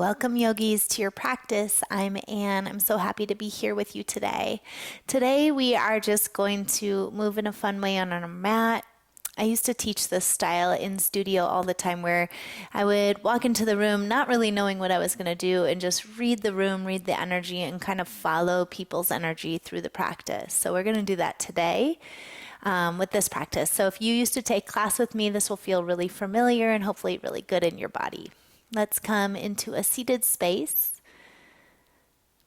Welcome, yogis, to your practice. I'm Anne. I'm so happy to be here with you today. Today, we are just going to move in a fun way on our mat. I used to teach this style in studio all the time where I would walk into the room not really knowing what I was going to do and just read the room, read the energy, and kind of follow people's energy through the practice. So we're going to do that today with this practice. So if you used to take class with me, this will feel really familiar and hopefully really good in your body. Let's come into a seated space.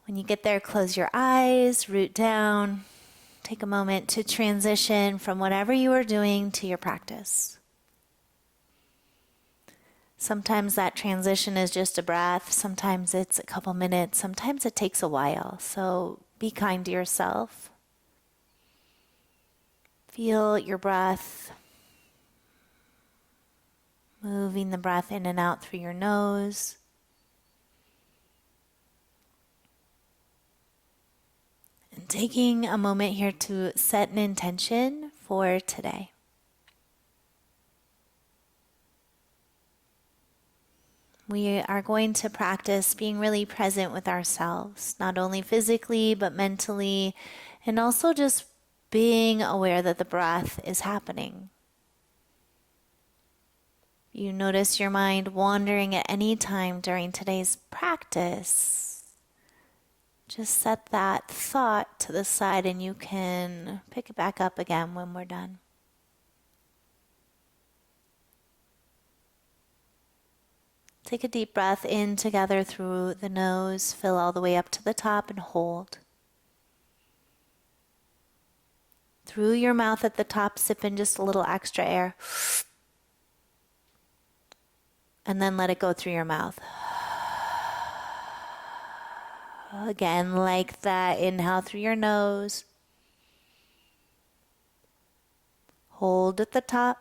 When you get there, close your eyes, root down. Take a moment to transition from whatever you are doing to your practice. Sometimes that transition is just a breath. Sometimes it's a couple minutes. Sometimes it takes a while. So be kind to yourself. Feel your breath. Moving the breath in and out through your nose. And taking a moment here to set an intention for today. We are going to practice being really present with ourselves, not only physically, but mentally, and also just being aware that the breath is happening. You notice your mind wandering at any time during today's practice, just set that thought to the side and you can pick it back up again when we're done. Take a deep breath in together through the nose, fill all the way up to the top and hold. Through your mouth at the top, sip in just a little extra air. And then let it go through your mouth. Again, like that. Inhale through your nose. Hold at the top.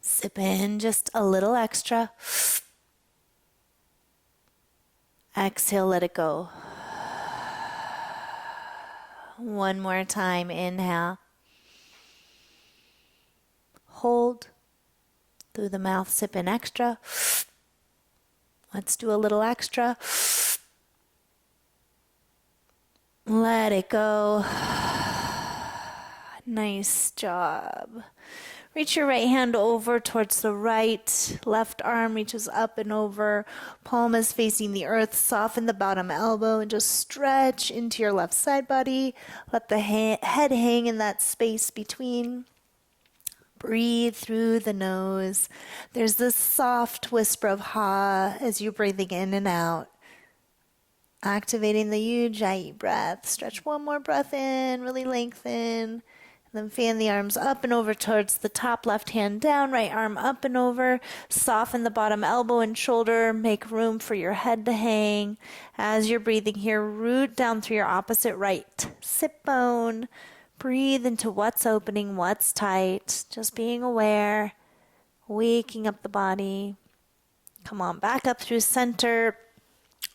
Sip in just a little extra. Exhale, let it go. One more time. Inhale. Hold. Through the mouth, sip in extra. Let's do a little extra. Let it go. Nice job. Reach your right hand over towards the right. Left arm reaches up and over. Palm is facing the earth. Soften the bottom elbow and just stretch into your left side body. Let the head hang in that space between. Breathe through the nose. There's this soft whisper of ha as you're breathing in and out. Activating the Ujjayi breath. Stretch one more breath in, really lengthen. And then fan the arms up and over towards the top. Left hand down, right arm up and over. Soften the bottom elbow and shoulder. Make room for your head to hang. As you're breathing here, root down through your opposite right sit bone. Breathe into what's opening, what's tight, just being aware, waking up the body. Come on, back up through center.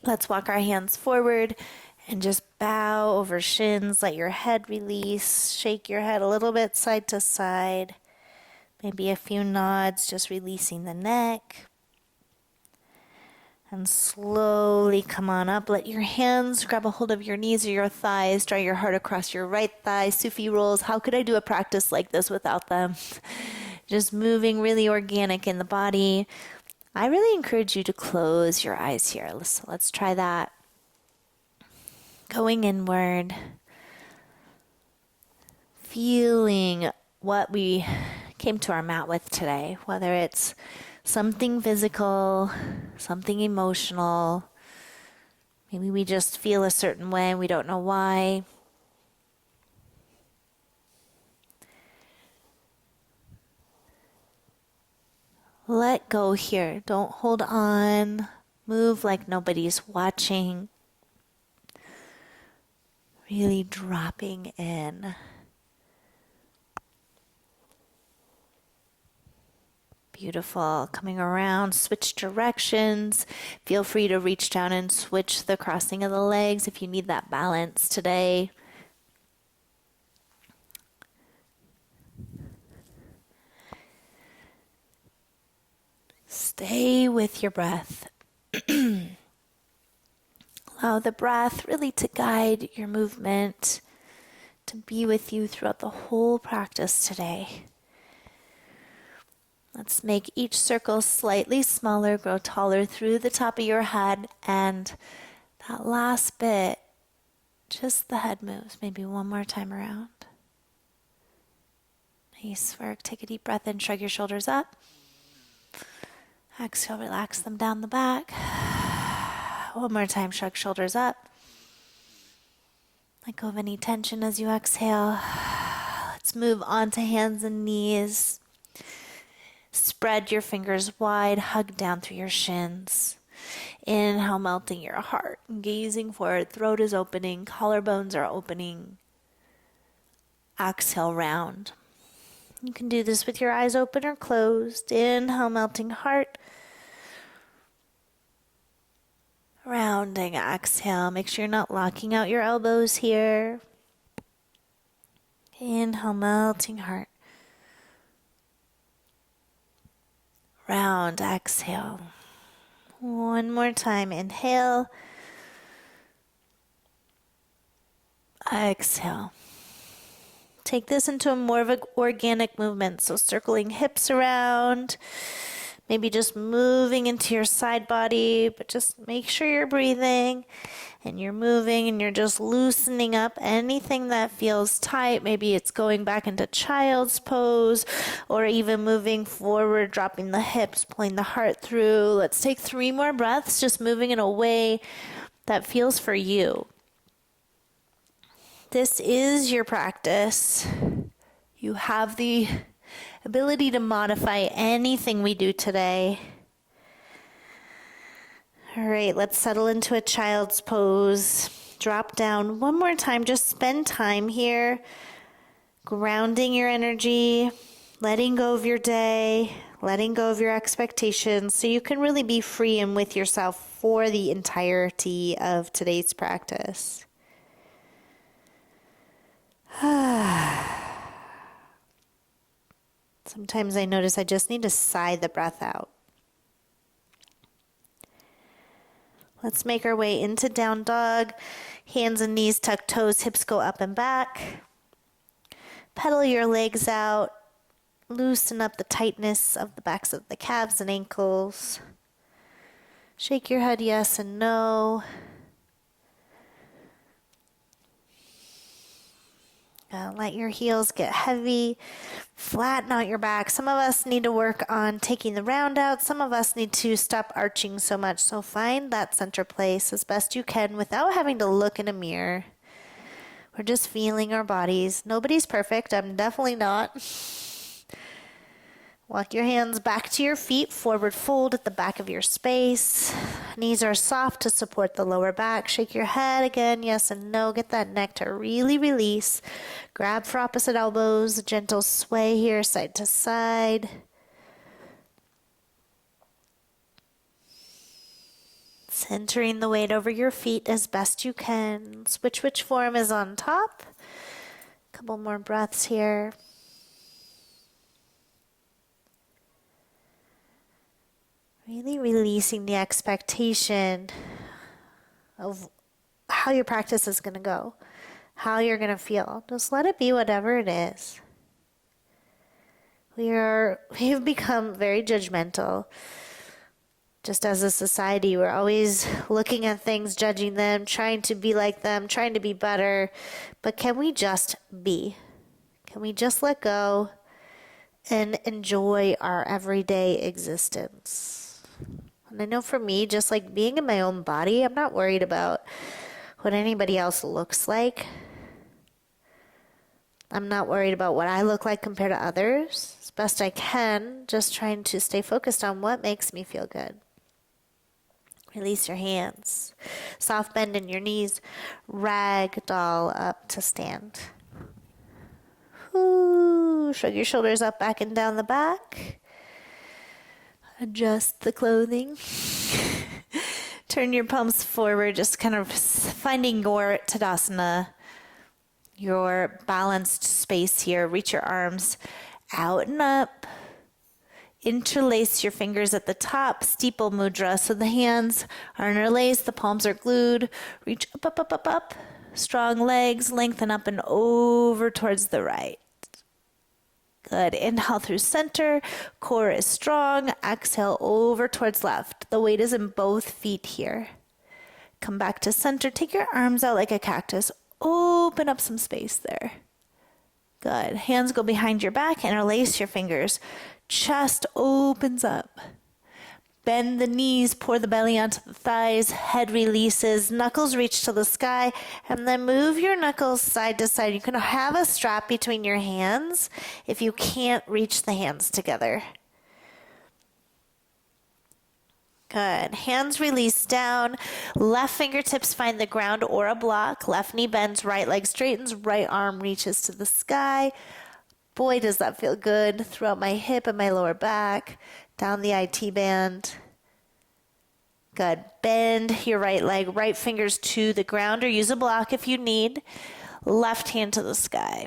Let's walk our hands forward and just bow over shins. Let your head release. Shake your head a little bit side to side. Maybe a few nods, just releasing the neck. And slowly come on up. Let your hands grab a hold of your knees or your thighs. Draw your heart across your right thigh. Sufi rolls. How could I do a practice like this without them? Just moving really organic in the body. I really encourage you to close your eyes here. So let's try that. Going inward. Feeling what we came to our mat with today. Whether it's something physical, something emotional. Maybe we just feel a certain way, we don't know why. Let go here. Don't hold on. Move like nobody's watching. Really dropping in. Beautiful. Coming around, switch directions. Feel free to reach down and switch the crossing of the legs if you need that balance today. Stay with your breath. Allow the breath really to guide your movement, to be with you throughout the whole practice today. Let's make each circle slightly smaller, grow taller through the top of your head, and that last bit, just the head moves, maybe one more time around. Nice work. Take a deep breath in, shrug your shoulders up. Exhale, relax them down the back. One more time, shrug shoulders up. Let go of any tension as you exhale. Let's move on to hands and knees. Spread your fingers wide, hug down through your shins. Inhale, melting your heart, gazing forward, throat is opening, collarbones are opening. Exhale, round. You can do this with your eyes open or closed. Inhale, melting heart. Rounding, exhale. Make sure you're not locking out your elbows here. Inhale, melting heart. Round, exhale. One more time. Inhale. Exhale. Take this into a more of an organic movement. So circling hips around. Maybe just moving into your side body, but just make sure you're breathing and you're moving and you're just loosening up anything that feels tight. Maybe it's going back into child's pose or even moving forward, dropping the hips, pulling the heart through. Let's take 3 more breaths, just moving in a way that feels for you. This is your practice. You have the ability to modify anything we do today. All right, let's settle into a child's pose. Drop down one more time. Just spend time here, grounding your energy, letting go of your day, letting go of your expectations, so you can really be free and with yourself for the entirety of today's practice. Sometimes I notice I just need to sigh the breath out. Let's make our way into down dog. Hands and knees tuck toes, hips go up and back. Pedal your legs out. Loosen up the tightness of the backs of the calves and ankles. Shake your head yes and no. Let your heels get heavy. Flatten out your back. Some of us need to work on taking the round out. Some of us need to stop arching so much. So find that center place as best you can without having to look in a mirror. We're just feeling our bodies. Nobody's perfect. I'm definitely not. Walk your hands back to your feet, forward fold at the back of your space. Knees are soft to support the lower back. Shake your head again, yes and no. Get that neck to really release. Grab for opposite elbows. Gentle sway here, side to side. Centering the weight over your feet as best you can. Switch which form is on top. Couple more breaths here. Really releasing the expectation of how your practice is going to go, how you're going to feel. Just let it be whatever it is. We've become very judgmental. Just as a society, we're always looking at things, judging them, trying to be like them, trying to be better. But can we just be? Can we just let go and enjoy our everyday existence? And I know for me, just like being in my own body, I'm not worried about what anybody else looks like. I'm not worried about what I look like compared to others. As best I can, just trying to stay focused on what makes me feel good. Release your hands. Soft bend in your knees. Ragdoll up to stand. Ooh, shrug your shoulders up, back and down the back. Adjust the clothing. Turn your palms forward, just kind of finding your Tadasana, your balanced space here. Reach your arms out and up. Interlace your fingers at the top, steeple mudra. So the hands are interlaced, the palms are glued. Reach up, up, up, up, up. Strong legs, lengthen up and over towards the right. Good. Inhale through center. Core is strong. Exhale over towards left. The weight is in both feet here. Come back to center. Take your arms out like a cactus. Open up some space there. Good. Hands go behind your back. Interlace your fingers. Chest opens up. Bend the knees, pour the belly onto the thighs, head releases, knuckles reach to the sky, and then move your knuckles side to side. You can have a strap between your hands if you can't reach the hands together. Good. Hands release down. Left fingertips find the ground or a block. Left knee bends, right leg straightens, right arm reaches to the sky. Boy, does that feel good throughout my hip and my lower back, down the IT band. Good. Bend your right leg, right fingers to the ground, or use a block if you need. Left hand to the sky.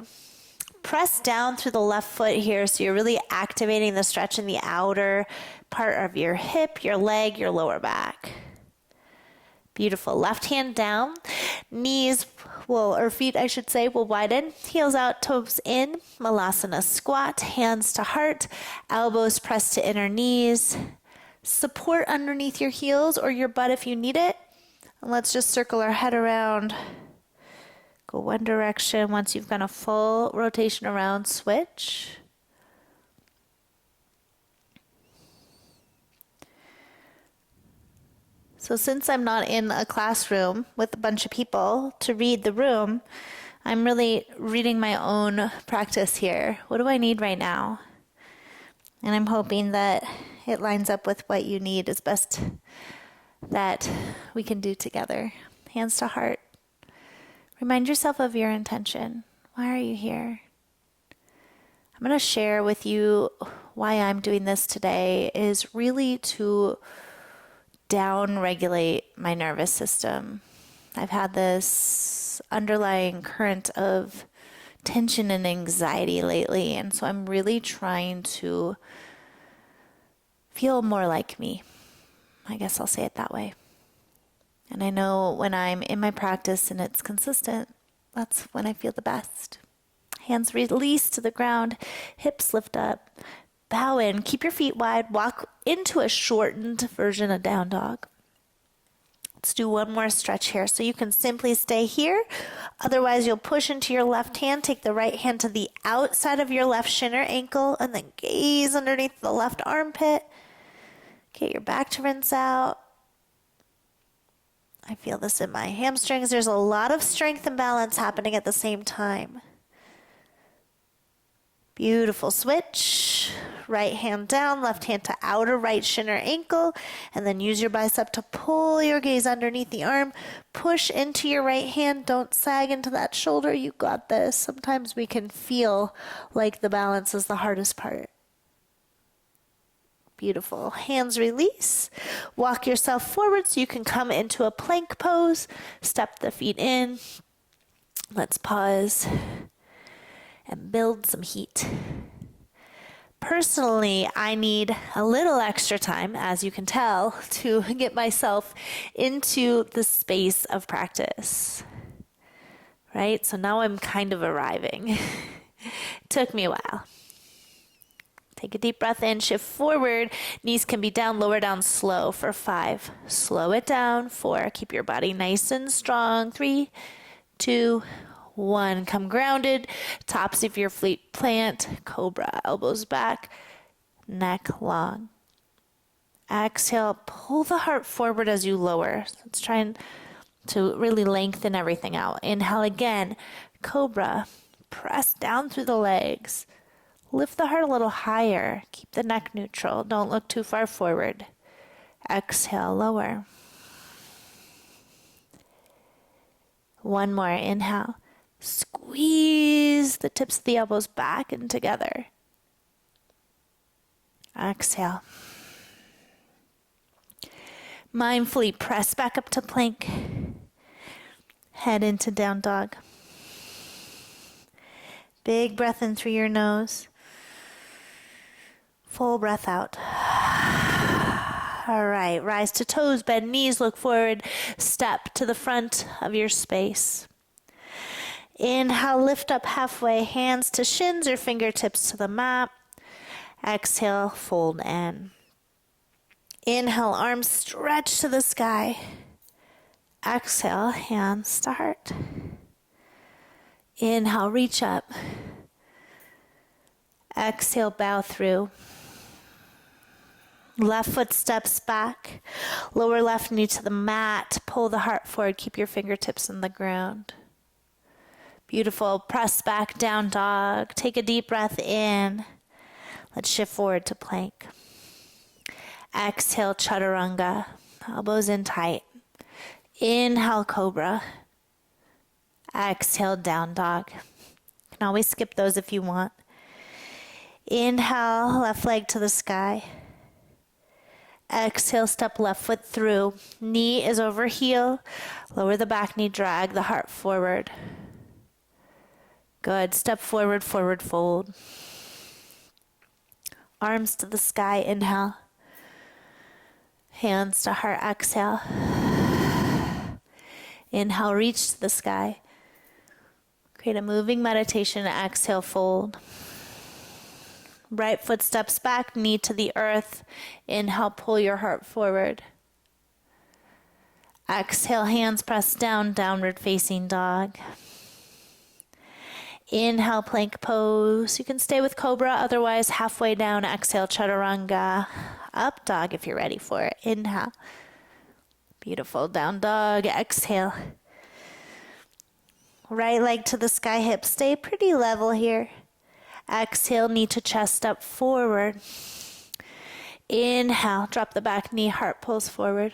Press down through the left foot here, so you're really activating the stretch in the outer part of your hip, your leg, your lower back. Beautiful. Left hand down. Knees or feet, I should say, will widen. Heels out, toes in. Malasana squat. Hands to heart. Elbows pressed to inner knees. Support underneath your heels or your butt if you need it. And let's just circle our head around. Go one direction. Once you've done a full rotation around, switch. So since I'm not in a classroom with a bunch of people to read the room, I'm really reading my own practice here. What do I need right now? And I'm hoping that it lines up with what you need as best that we can do together. Hands to heart. Remind yourself of your intention. Why are you here? I'm going to share with you why I'm doing this today is really to down-regulate my nervous system. I've had this underlying current of tension and anxiety lately, and so I'm really trying to feel more like me. I guess I'll say it that way. And I know when I'm in my practice and it's consistent, that's when I feel the best. Hands release to the ground, hips lift up. Bow in, keep your feet wide, walk into a shortened version of down dog. Let's do one more stretch here. So you can simply stay here. Otherwise, you'll push into your left hand, take the right hand to the outside of your left shin or ankle, and then gaze underneath the left armpit. Get your back to rinse out. I feel this in my hamstrings. There's a lot of strength and balance happening at the same time. Beautiful switch. Right hand down, left hand to outer right shin or ankle, and then use your bicep to pull your gaze underneath the arm. Push into your right hand. Don't sag into that shoulder. You got this. Sometimes we can feel like the balance is the hardest part. Beautiful. Hands release. Walk yourself forward so you can come into a plank pose. Step the feet in. Let's pause and build some heat. Personally, I need a little extra time, as you can tell, to get myself into the space of practice. Right? So now I'm kind of arriving. Took me a while. Take a deep breath in, shift forward. Knees can be down, lower down slow for 5. Slow it down. 4. Keep your body nice and strong. 3, 2, 1. Come grounded. Tops of your feet plant. Cobra. Elbows back. Neck long. Exhale. Pull the heart forward as you lower. Let's try to really lengthen everything out. Inhale again. Cobra. Press down through the legs. Lift the heart a little higher. Keep the neck neutral. Don't look too far forward. Exhale, lower. One more. Inhale. Squeeze the tips of the elbows back and together. Exhale. Mindfully press back up to plank. Head into down dog. Big breath in through your nose. full breath out. All right, rise to toes, bend knees, look forward, step to the front of your space. Inhale, lift up halfway, hands to shins or fingertips to the mat. Exhale, fold in. Inhale, arms stretch to the sky. Exhale, hands to heart. Inhale, reach up. Exhale, bow through. Left foot steps back. Lower left knee to the mat. Pull the heart forward. Keep your fingertips on the ground. Beautiful. Press back, down dog. Take a deep breath in. Let's shift forward to plank. Exhale, chaturanga. Elbows in tight. Inhale, cobra. Exhale, down dog. You can always skip those if you want. Inhale, left leg to the sky. Exhale, step left foot through. Knee is over heel. Lower the back knee, drag the heart forward. Good. Step forward, forward fold. Arms to the sky, inhale. Hands to heart, exhale. Inhale, reach to the sky. Create a moving meditation, exhale, fold. Right foot steps back, knee to the earth. Inhale, pull your heart forward. Exhale, hands press down, downward facing dog. Inhale, plank pose. You can stay with cobra, otherwise halfway down, exhale, chaturanga. Up dog if you're ready for it. Inhale. Beautiful, down dog, exhale. Right leg to the sky, hips stay pretty level here. Exhale, knee to chest up forward. Inhale, drop the back knee, heart pulls forward.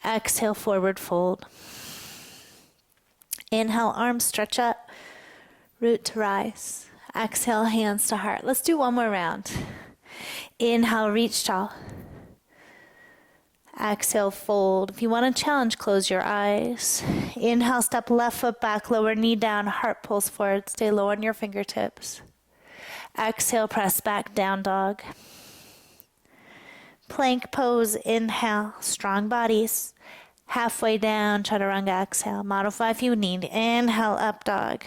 Exhale, forward fold. Inhale, arms stretch up, root to rise. Exhale, hands to heart. Let's do one more round. Inhale, reach tall. Exhale, fold. If you want to challenge, close your eyes. Inhale, step left foot back, lower knee down, heart pulls forward. Stay low on your fingertips. Exhale, press back, down dog. Plank pose, inhale, strong bodies. Halfway down, chaturanga, exhale. Modify if you need. Inhale, up dog.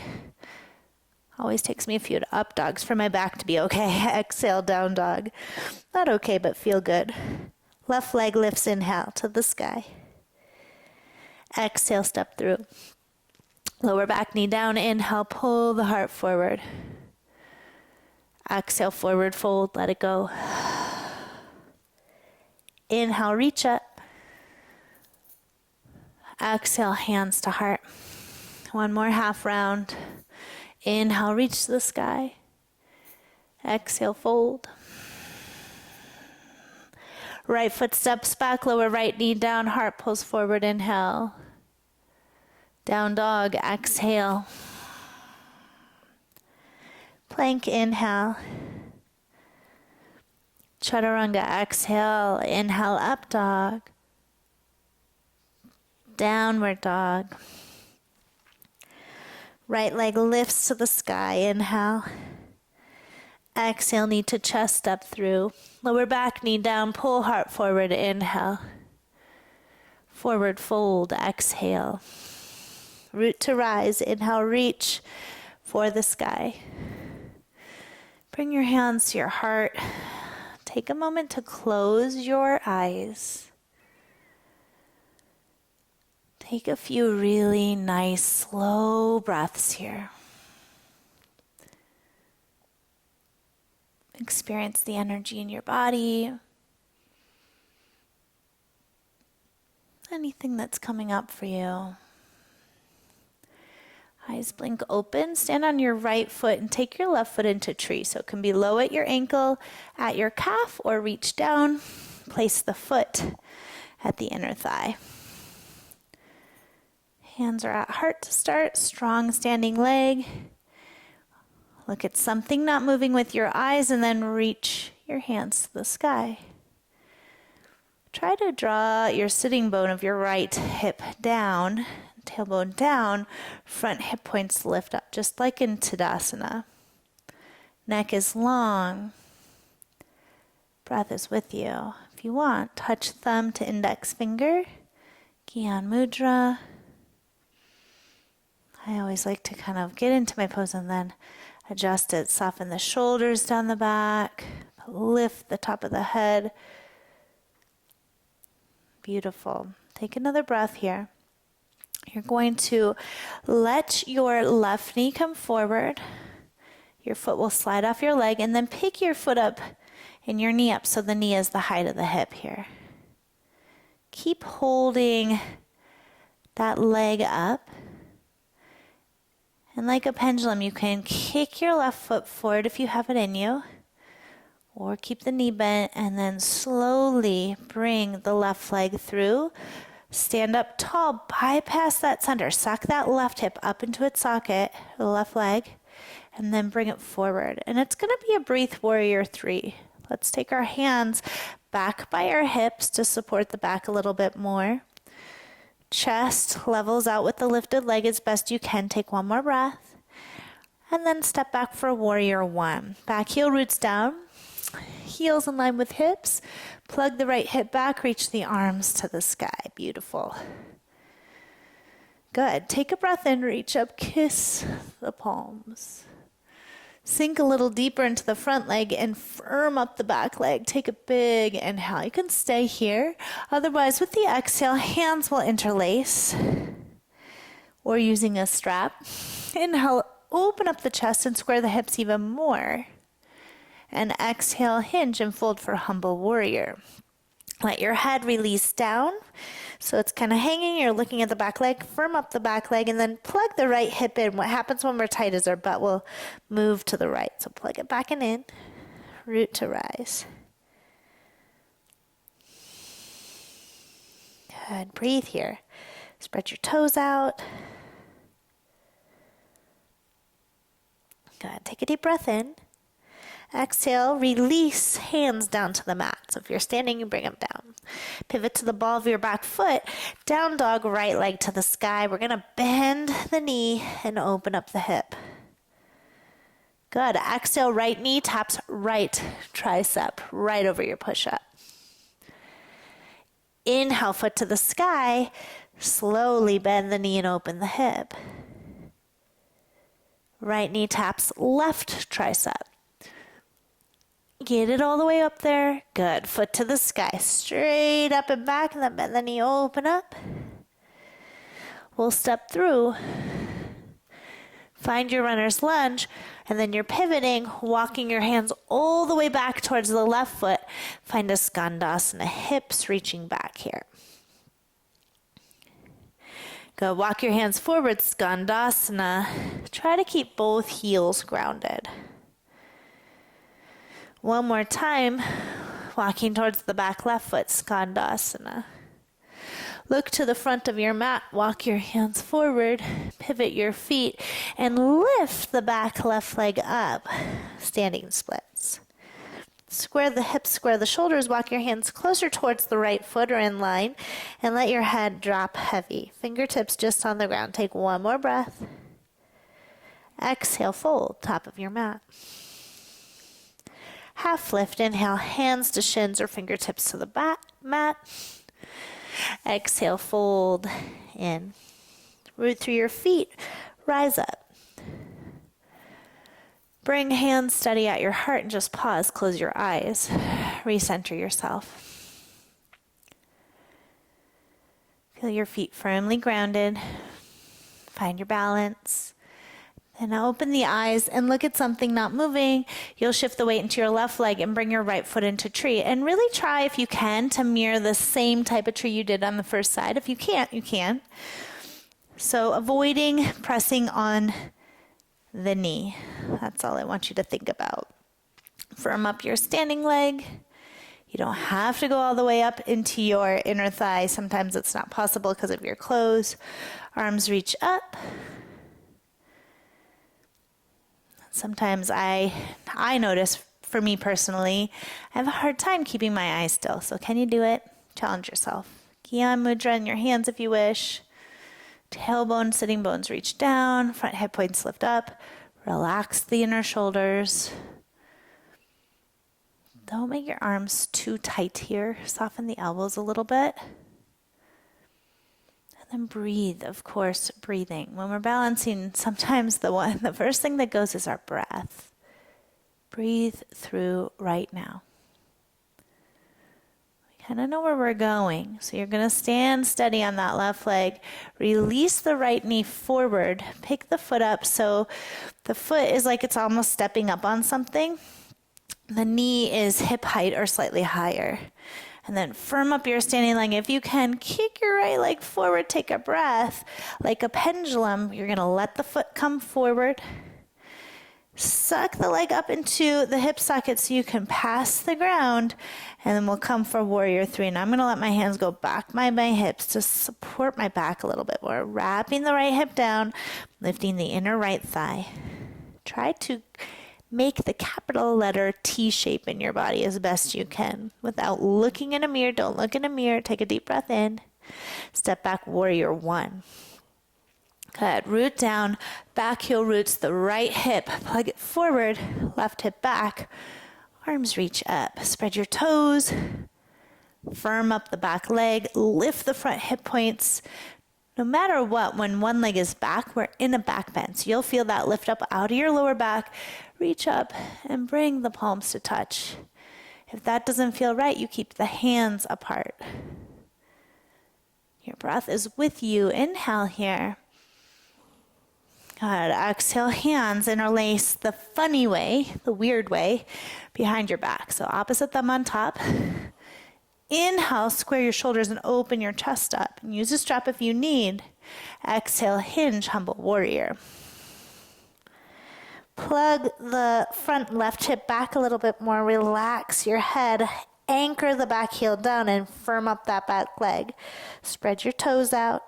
Always takes me a few up dogs for my back to be okay. Exhale, down dog. Not okay, but feel good. Left leg lifts, inhale to the sky. Exhale, step through. Lower back knee down, inhale, pull the heart forward. Exhale, forward fold, let it go. Inhale, reach up. Exhale, hands to heart. One more half round. Inhale, reach to the sky. Exhale, fold. Right foot steps back, lower right knee down, heart pulls forward, inhale. Down dog, exhale. Plank, inhale. Chaturanga, exhale. Inhale, up dog. Downward dog. Right leg lifts to the sky, inhale. Exhale, knee to chest up through. Lower back knee down, pull heart forward, inhale. Forward fold, exhale. Root to rise, inhale, reach for the sky. Bring your hands to your heart. Take a moment to close your eyes. Take a few really nice, slow breaths here. Experience the energy in your body. Anything that's coming up for you. Eyes blink open. Stand on your right foot and take your left foot into tree. So it can be low at your ankle, at your calf, or reach down. Place the foot at the inner thigh. Hands are at heart to start. Strong standing leg. Look at something not moving with your eyes and then reach your hands to the sky. Try to draw your sitting bone of your right hip down, tailbone down, front hip points lift up, just like in Tadasana. Neck is long. Breath is with you. If you want, touch thumb to index finger. Gyan Mudra. I always like to kind of get into my pose and then adjust it. Soften the shoulders down the back. Lift the top of the head. Beautiful. Take another breath here. You're going to let your left knee come forward. Your foot will slide off your leg, and then pick your foot up and your knee up so the knee is the height of the hip here. Keep holding that leg up. And like a pendulum, you can kick your left foot forward if you have it in you, or keep the knee bent and then slowly bring the left leg through. Stand up tall, bypass that center, suck that left hip up into its socket, the left leg, and then bring it forward. And it's going to be a breathe warrior 3. Let's take our hands back by our hips to support the back a little bit more. Chest levels out with the lifted leg as best you can. Take one more breath. And then step back for warrior 1. Back heel roots down. Heels in line with hips. Plug the right hip back. Reach the arms to the sky. Beautiful. Good. Take a breath in. Reach up. Kiss the palms. Sink a little deeper into the front leg and firm up the back leg. Take a big inhale. You can stay here. Otherwise, with the exhale, hands will interlace or using a strap. Inhale, open up the chest and square the hips even more. And exhale, hinge and fold for humble warrior. Let your head release down. So it's kind of hanging. You're looking at the back leg. Firm up the back leg and then plug the right hip in. What happens when we're tight is our butt will move to the right. So plug it back and in. Root to rise. Good. Breathe here. Spread your toes out. Good. Take a deep breath in. Exhale, release hands down to the mat. So if you're standing, you bring them down. Pivot to the ball of your back foot. Down dog, right leg to the sky. We're going to bend the knee and open up the hip. Good. Exhale, right knee taps right tricep right over your push-up. Inhale, foot to the sky. Slowly bend the knee and open the hip. Right knee taps left tricep. Get it all the way up there. Good. Foot to the sky. Straight up and back. And then bend the knee. Open up. We'll step through. Find your runner's lunge. And then you're pivoting, walking your hands all the way back towards the left foot. Find a skandasana. Hips reaching back here. Go. Walk your hands forward. Skandasana. Try to keep both heels grounded. One more time, walking towards the back left foot, Skandasana. Look to the front of your mat, walk your hands forward, pivot your feet, and lift the back left leg up, standing splits. Square the hips, square the shoulders, walk your hands closer towards the right foot or in line, and let your head drop heavy. Fingertips just on the ground. Take one more breath. Exhale, fold, top of your mat. Half lift, inhale, hands to shins or fingertips to the mat. Exhale, fold in. Root through your feet, rise up. Bring hands steady at your heart and just pause, close your eyes. Recenter yourself. Feel your feet firmly grounded. Find your balance. And now open the eyes and look at something not moving. You'll shift the weight into your left leg and bring your right foot into tree. And really try, if you can, to mirror the same type of tree you did on the first side. If you can't, you can. So avoiding pressing on the knee. That's all I want you to think about. Firm up your standing leg. You don't have to go all the way up into your inner thigh. Sometimes it's not possible because of your clothes. Arms reach up. Sometimes I notice, for me personally, I have a hard time keeping my eyes still. So can you do it? Challenge yourself. Gyan Mudra in your hands if you wish. Tailbone, sitting bones reach down. Front hip points lift up. Relax the inner shoulders. Don't make your arms too tight here. Soften the elbows a little bit. And then breathe, of course, breathing. When we're balancing, sometimes the first thing that goes is our breath. Breathe through right now. We kind of know where we're going. So you're going to stand steady on that left leg. Release the right knee forward. Pick the foot up so the foot is like it's almost stepping up on something. The knee is hip height or slightly higher. And then firm up your standing leg. If you can, kick your right leg forward. Take a breath. Like a pendulum, you're going to let the foot come forward. Suck the leg up into the hip socket so you can pass the ground. And then we'll come for warrior three. And I'm going to let my hands go back by my hips to support my back a little bit more. Wrapping the right hip down, lifting the inner right thigh. Try to make the capital letter T shape in your body as best you can without looking in a mirror. Don't look in a mirror. Take a deep breath in. Step back, warrior one. Good. Root down, back heel roots the right hip. Plug it forward, left hip back. Arms reach up. Spread your toes. Firm up the back leg. Lift the front hip points. No matter what, when one leg is back, we're in a back bend. So you'll feel that lift up out of your lower back. Reach up and bring the palms to touch. If that doesn't feel right, you keep the hands apart. Your breath is with you. Inhale here. Good. Exhale, hands interlace the funny way, the weird way, behind your back. So opposite thumb on top. Inhale, square your shoulders and open your chest up. And use a strap if you need. Exhale, hinge, humble warrior. Plug the front left hip back a little bit more. Relax your head. Anchor the back heel down and firm up that back leg. Spread your toes out.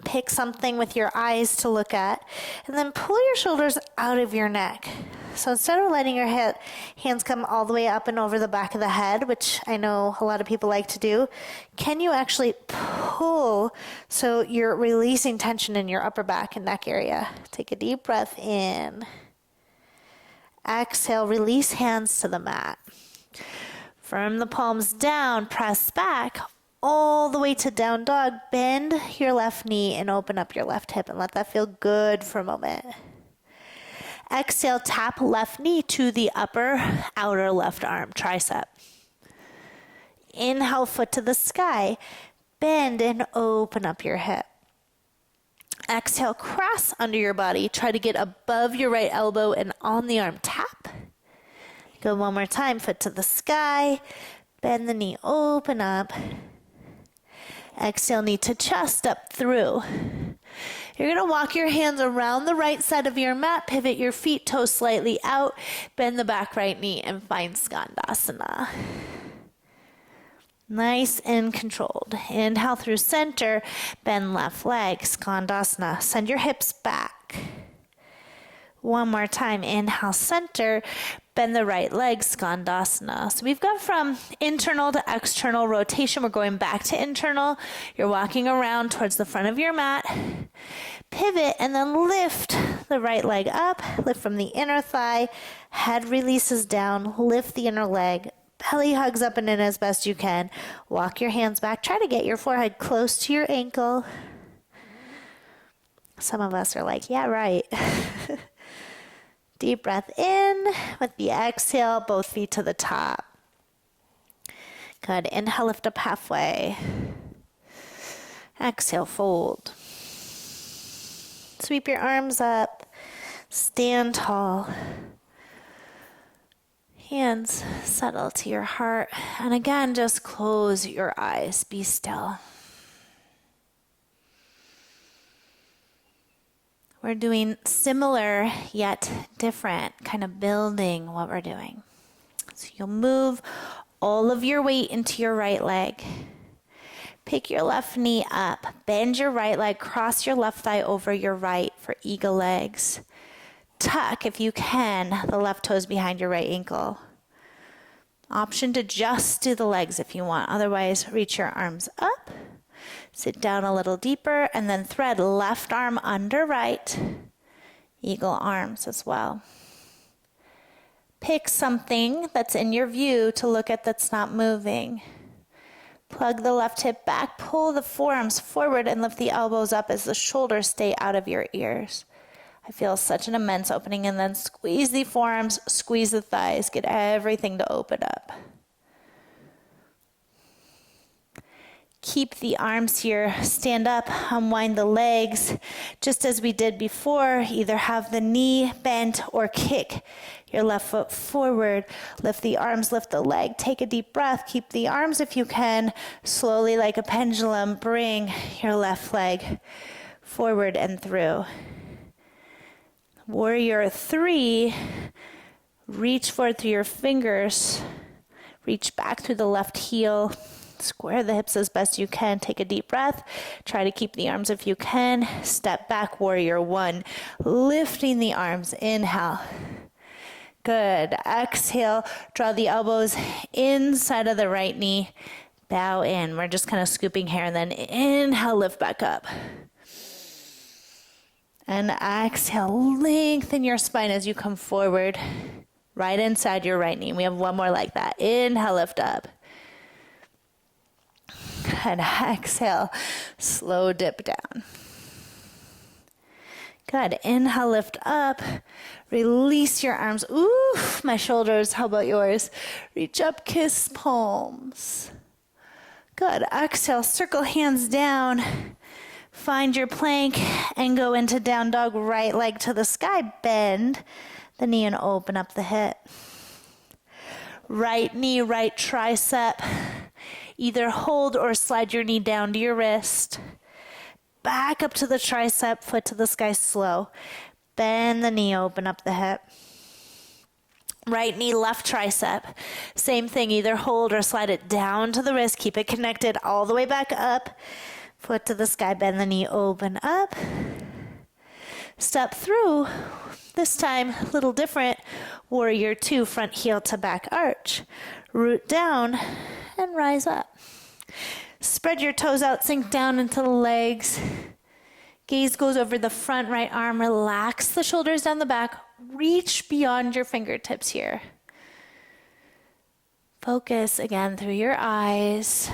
Pick something with your eyes to look at, and then pull your shoulders out of your neck. So instead of letting your hands come all the way up and over the back of the head, which I know a lot of people like to do, can you actually pull so you're releasing tension in your upper back and neck area? Take a deep breath in. Exhale, release hands to the mat. Firm the palms down, press back all the way to down dog. Bend your left knee and open up your left hip and let that feel good for a moment. Exhale, tap left knee to the upper outer left arm, tricep. Inhale, foot to the sky. Bend and open up your hip. Exhale, cross under your body. Try to get above your right elbow and on the arm. Tap. Go one more time, foot to the sky. Bend the knee, open up. Exhale, knee to chest, up through. You're going to walk your hands around the right side of your mat, pivot your feet, toes slightly out, bend the back right knee, and find Skandasana. Nice and controlled. Inhale through center, bend left leg, Skandasana. Send your hips back. One more time, inhale center, bend the right leg, Skandasana. So we've gone from internal to external rotation. We're going back to internal. You're walking around towards the front of your mat. Pivot and then lift the right leg up. Lift from the inner thigh. Head releases down. Lift the inner leg. Belly hugs up and in as best you can. Walk your hands back. Try to get your forehead close to your ankle. Some of us are like, yeah, right. Deep breath in with the exhale, both feet to the top. Good. Inhale, lift up halfway. Exhale, fold. Sweep your arms up. Stand tall. Hands settle to your heart. And again, just close your eyes. Be still. We're doing similar yet different, kind of building what we're doing. So you'll move all of your weight into your right leg. Pick your left knee up. Bend your right leg. Cross your left thigh over your right for eagle legs. Tuck, if you can, the left toes behind your right ankle. Option to just do the legs if you want. Otherwise, reach your arms up. Sit down a little deeper and then thread left arm under right. Eagle arms as well. Pick something that's in your view to look at that's not moving. Plug the left hip back, pull the forearms forward, and lift the elbows up as the shoulders stay out of your ears. I feel such an immense opening, and then squeeze the forearms, squeeze the thighs, get everything to open up. Keep the arms here, stand up, unwind the legs, just as we did before. Either have the knee bent or kick your left foot forward. Lift the arms, lift the leg, take a deep breath. Keep the arms if you can. Slowly, like a pendulum, bring your left leg forward and through. Warrior 3, reach forward through your fingers. Reach back through the left heel. Square the hips as best you can. Take a deep breath. Try to keep the arms if you can. Step back, warrior 1. Lifting the arms. Inhale. Good. Exhale. Draw the elbows inside of the right knee. Bow in. We're just kind of scooping here. And then inhale, lift back up. And exhale. Lengthen your spine as you come forward. Right inside your right knee. We have one more like that. Inhale, lift up. And exhale, slow dip down. Good. Inhale, lift up. Release your arms. Ooh, my shoulders. How about yours? Reach up, kiss palms. Good. Exhale, circle hands down. Find your plank and go into down dog. Right leg to the sky. Bend the knee and open up the hip. Right knee, right tricep. Either hold or slide your knee down to your wrist. Back up to the tricep, foot to the sky slow. Bend the knee, open up the hip. Right knee, left tricep. Same thing, either hold or slide it down to the wrist. Keep it connected all the way back up. Foot to the sky, bend the knee, open up. Step through. This time, a little different. Warrior 2, front heel to back arch. Root down and rise up. Spread your toes out, sink down into the legs. Gaze goes over the front right arm. Relax the shoulders down the back. Reach beyond your fingertips here. Focus again through your eyes.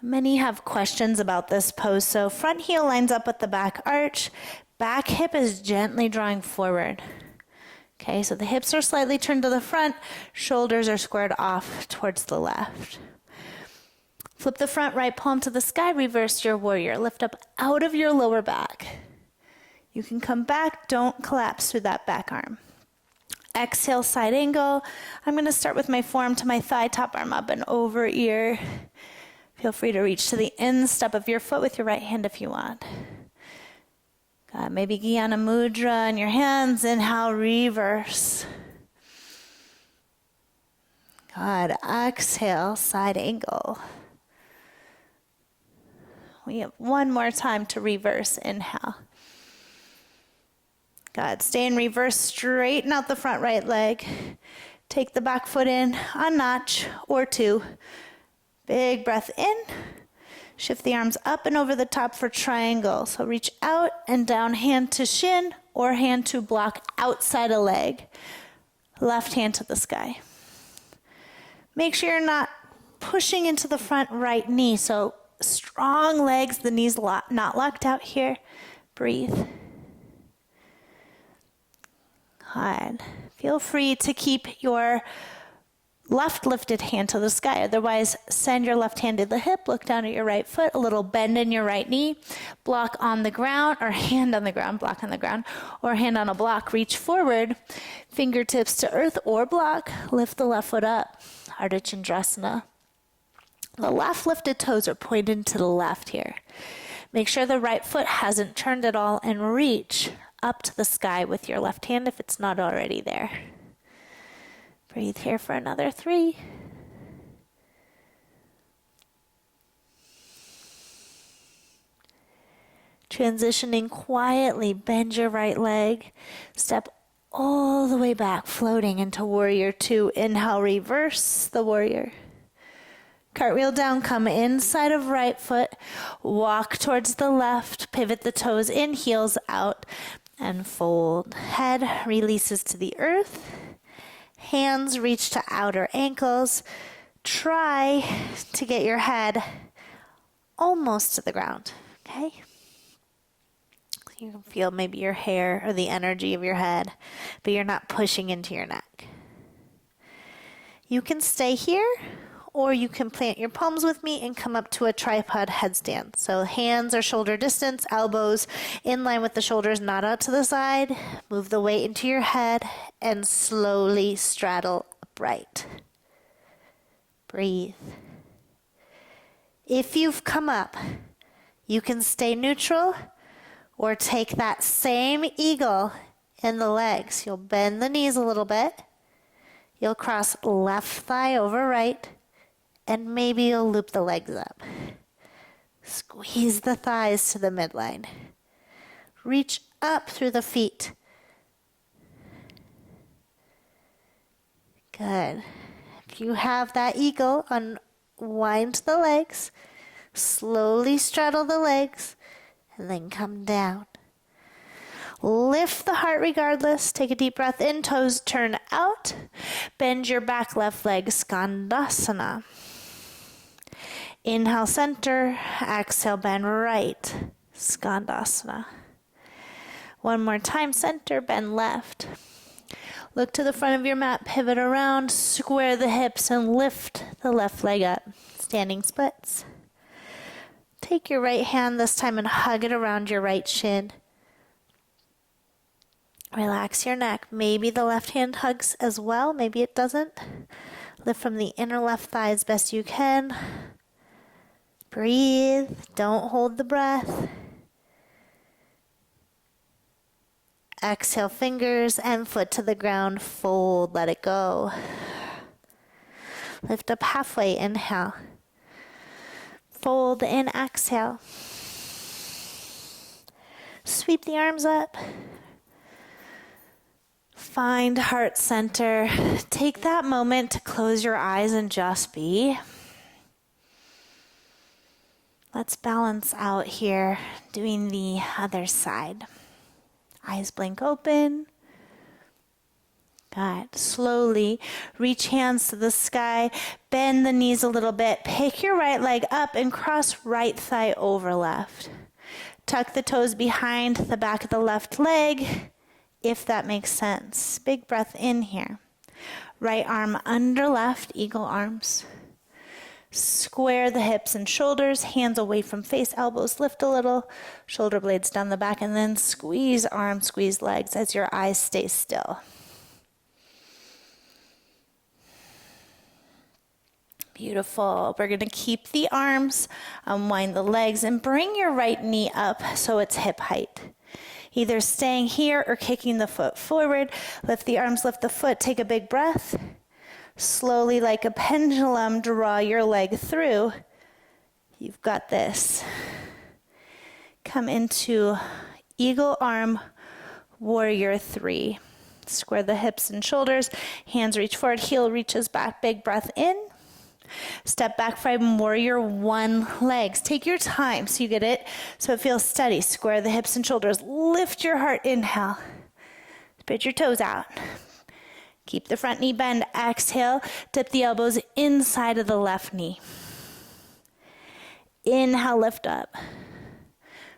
Many have questions about this pose. So front heel lines up with the back arch. Back hip is gently drawing forward. Okay, so the hips are slightly turned to the front. Shoulders are squared off towards the left. Flip the front right palm to the sky. Reverse your warrior. Lift up out of your lower back. You can come back. Don't collapse through that back arm. Exhale, side angle. I'm going to start with my forearm to my thigh, top arm up and over ear. Feel free to reach to the instep of your foot with your right hand if you want. Maybe Jnana Mudra in your hands. Inhale, reverse. Good. Exhale, side angle. We have one more time to reverse. Inhale. Good. Stay in reverse. Straighten out the front right leg. Take the back foot in a notch or two. Big breath in. Shift the arms up and over the top for triangle. So reach out and down, hand to shin or hand to block outside a leg. Left hand to the sky. Make sure you're not pushing into the front right knee. So strong legs, the knees not locked out here. Breathe. Good. Feel free to keep your left lifted hand to the sky. Otherwise, send your left hand to the hip, look down at your right foot, a little bend in your right knee, block on the ground, or hand on the ground, block on the ground, or hand on a block. Reach forward, fingertips to earth or block, lift the left foot up, Ardha Chandrasana. The left lifted toes are pointed to the left here. Make sure the right foot hasn't turned at all and reach up to the sky with your left hand if it's not already there. Breathe here for another 3. Transitioning quietly, bend your right leg. Step all the way back, floating into warrior 2. Inhale, reverse the warrior. Cartwheel down, come inside of right foot. Walk towards the left, pivot the toes in, heels out. and fold. Head releases to the earth. Hands reach to outer ankles. Try to get your head almost to the ground, okay? You can feel maybe your hair or the energy of your head, but you're not pushing into your neck. You can stay here, or you can plant your palms with me and come up to a tripod headstand. So hands are shoulder distance, elbows in line with the shoulders, not out to the side. Move the weight into your head and slowly straddle upright. Breathe. If you've come up, you can stay neutral or take that same eagle in the legs. You'll bend the knees a little bit. You'll cross left thigh over right, and maybe you'll loop the legs up. Squeeze the thighs to the midline. Reach up through the feet. Good. If you have that eagle, unwind the legs, slowly straddle the legs, and then come down. Lift the heart regardless. Take a deep breath in, toes turn out. Bend your back left leg, Skandasana. Inhale, center. Exhale, bend right, Skandasana. One more time, center, bend left. Look to the front of your mat, pivot around, square the hips, and lift the left leg up. Standing splits. Take your right hand this time and hug it around your right shin. Relax your neck. Maybe the left hand hugs as well. Maybe it doesn't. Lift from the inner left thigh as best you can. Breathe. Don't hold the breath. Exhale, fingers and foot to the ground. Fold. Let it go. Lift up halfway. Inhale. Fold in. Exhale. Sweep the arms up. Find heart center. Take that moment to close your eyes and just be. Let's balance out here, doing the other side. Eyes blink open. Good. Slowly reach hands to the sky. Bend the knees a little bit. Pick your right leg up and cross right thigh over left. Tuck the toes behind the back of the left leg, if that makes sense. Big breath in here. Right arm under left, eagle arms. Square the hips and shoulders, hands away from face, elbows lift a little, shoulder blades down the back, and then squeeze arms, squeeze legs as your eyes stay still. Beautiful. We're going to keep the arms, unwind the legs, and bring your right knee up so it's hip height. Either staying here or kicking the foot forward. Lift the arms, lift the foot, take a big breath. Slowly, like a pendulum, draw your leg through. You've got this. Come into eagle arm, warrior 3. Square the hips and shoulders. Hands reach forward, heel reaches back. Big breath in. Step back from warrior 1 legs. Take your time so you get it so it feels steady. Square the hips and shoulders. Lift your heart. Inhale. Spread your toes out. Keep the front knee bend. Exhale. Dip the elbows inside of the left knee. Inhale, lift up.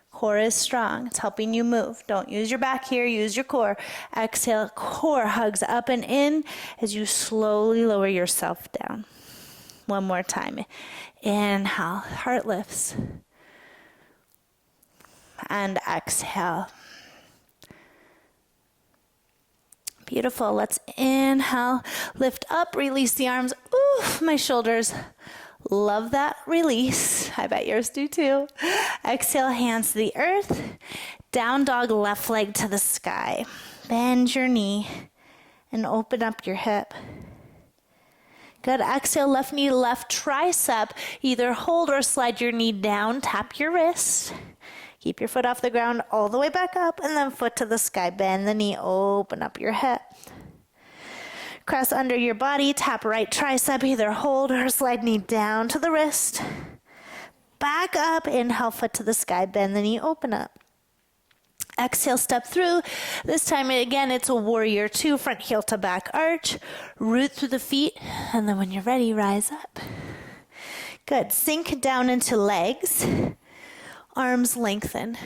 Core is strong. It's helping you move. Don't use your back here. Use your core. Exhale. Core hugs up and in as you slowly lower yourself down. One more time. Inhale. Heart lifts. And exhale. Beautiful. Let's inhale. Lift up. Release the arms. Ooh, my shoulders. Love that release. I bet yours do too. Exhale. Hands to the earth. Down dog. Left leg to the sky. Bend your knee and open up your hip. Good. Exhale, left knee, left tricep. Either hold or slide your knee down. Tap your wrist. Keep your foot off the ground all the way back up, and then foot to the sky. Bend the knee, open up your hip. Cross under your body, tap right tricep. Either hold or slide knee down to the wrist. Back up, inhale, foot to the sky. Bend the knee, open up. Exhale, step through. This time, again, it's a warrior two, front heel to back arch. Root through the feet, and then when you're ready, rise up. Good. Sink down into legs. Arms lengthen.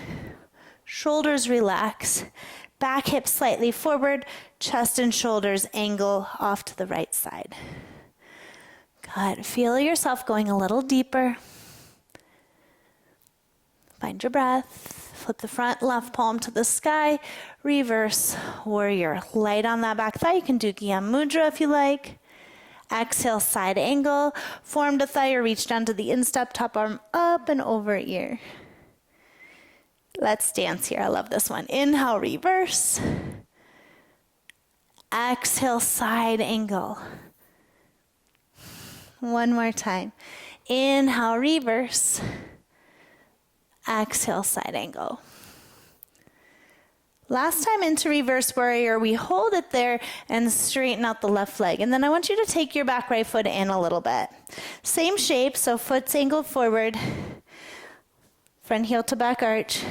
Shoulders relax. Back hip slightly forward. Chest and shoulders angle off to the right side. Good. Feel yourself going a little deeper. Find your breath. Flip the front left palm to the sky. Reverse warrior. Light on that back thigh. You can do Gyan Mudra if you like. Exhale, side angle. Form to thigh or reach down to the instep. Top arm up and over ear. Let's dance here. I love this one. Inhale, reverse. Exhale, side angle. One more time. Inhale, reverse. Exhale, side angle. Last time into reverse warrior, we hold it there and straighten out the left leg. And then I want you to take your back right foot in a little bit. Same shape, so foot's angled forward. Front heel to back arch.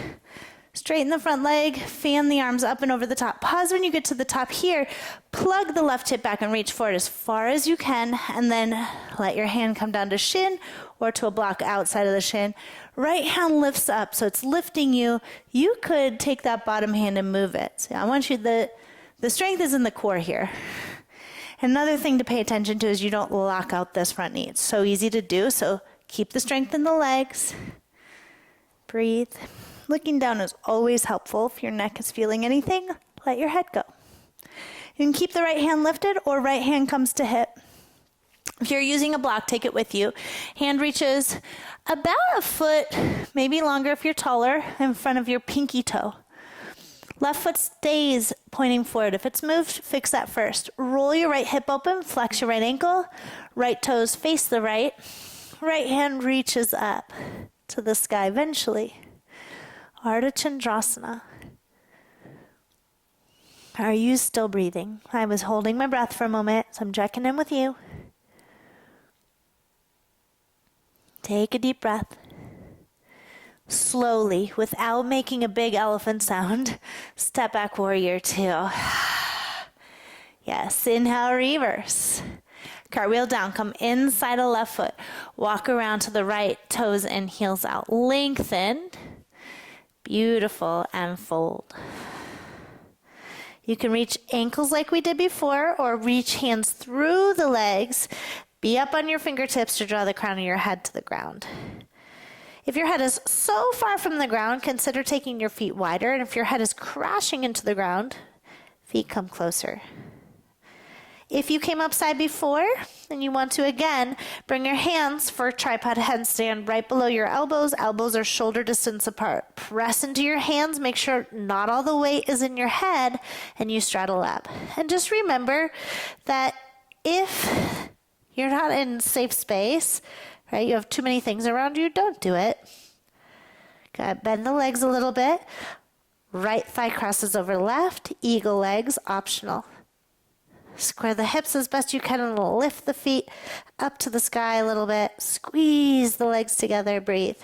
Straighten the front leg, fan the arms up and over the top. Pause when you get to the top here. Plug the left hip back and reach forward as far as you can. And then let your hand come down to shin or to a block outside of the shin. Right hand lifts up, so it's lifting you. You could take that bottom hand and move it. So I want you, the strength is in the core here. Another thing to pay attention to is you don't lock out this front knee. It's so easy to do, so keep the strength in the legs. Breathe. Looking down is always helpful. If your neck is feeling anything, let your head go. You can keep the right hand lifted or right hand comes to hip. If you're using a block, take it with you. Hand reaches about a foot, maybe longer if you're taller, in front of your pinky toe. Left foot stays pointing forward. If it's moved, fix that first. Roll your right hip open, flex your right ankle. Right toes face the right. Right hand reaches up to the sky eventually. Ardha Chandrasana. Are you still breathing? I was holding my breath for a moment, so I'm checking in with you. Take a deep breath. Slowly, without making a big elephant sound, step back warrior two. Yes, inhale, reverse. Cartwheel down, come inside a left foot. Walk around to the right, toes and heels out. Lengthen. Beautiful, and fold. You can reach ankles like we did before or reach hands through the legs. Be up on your fingertips to draw the crown of your head to the ground. If your head is so far from the ground, consider taking your feet wider. And if your head is crashing into the ground, feet come closer. If you came upside before and you want to again, bring your hands for tripod headstand right below your elbows. Elbows are shoulder distance apart. Press into your hands. Make sure not all the weight is in your head and you straddle up. And just remember that if you're not in safe space, right, you have too many things around you, don't do it. Okay, bend the legs a little bit. Right thigh crosses over left. Eagle legs, optional. Square the hips as best you can and lift the feet up to the sky a little bit. Squeeze the legs together. Breathe.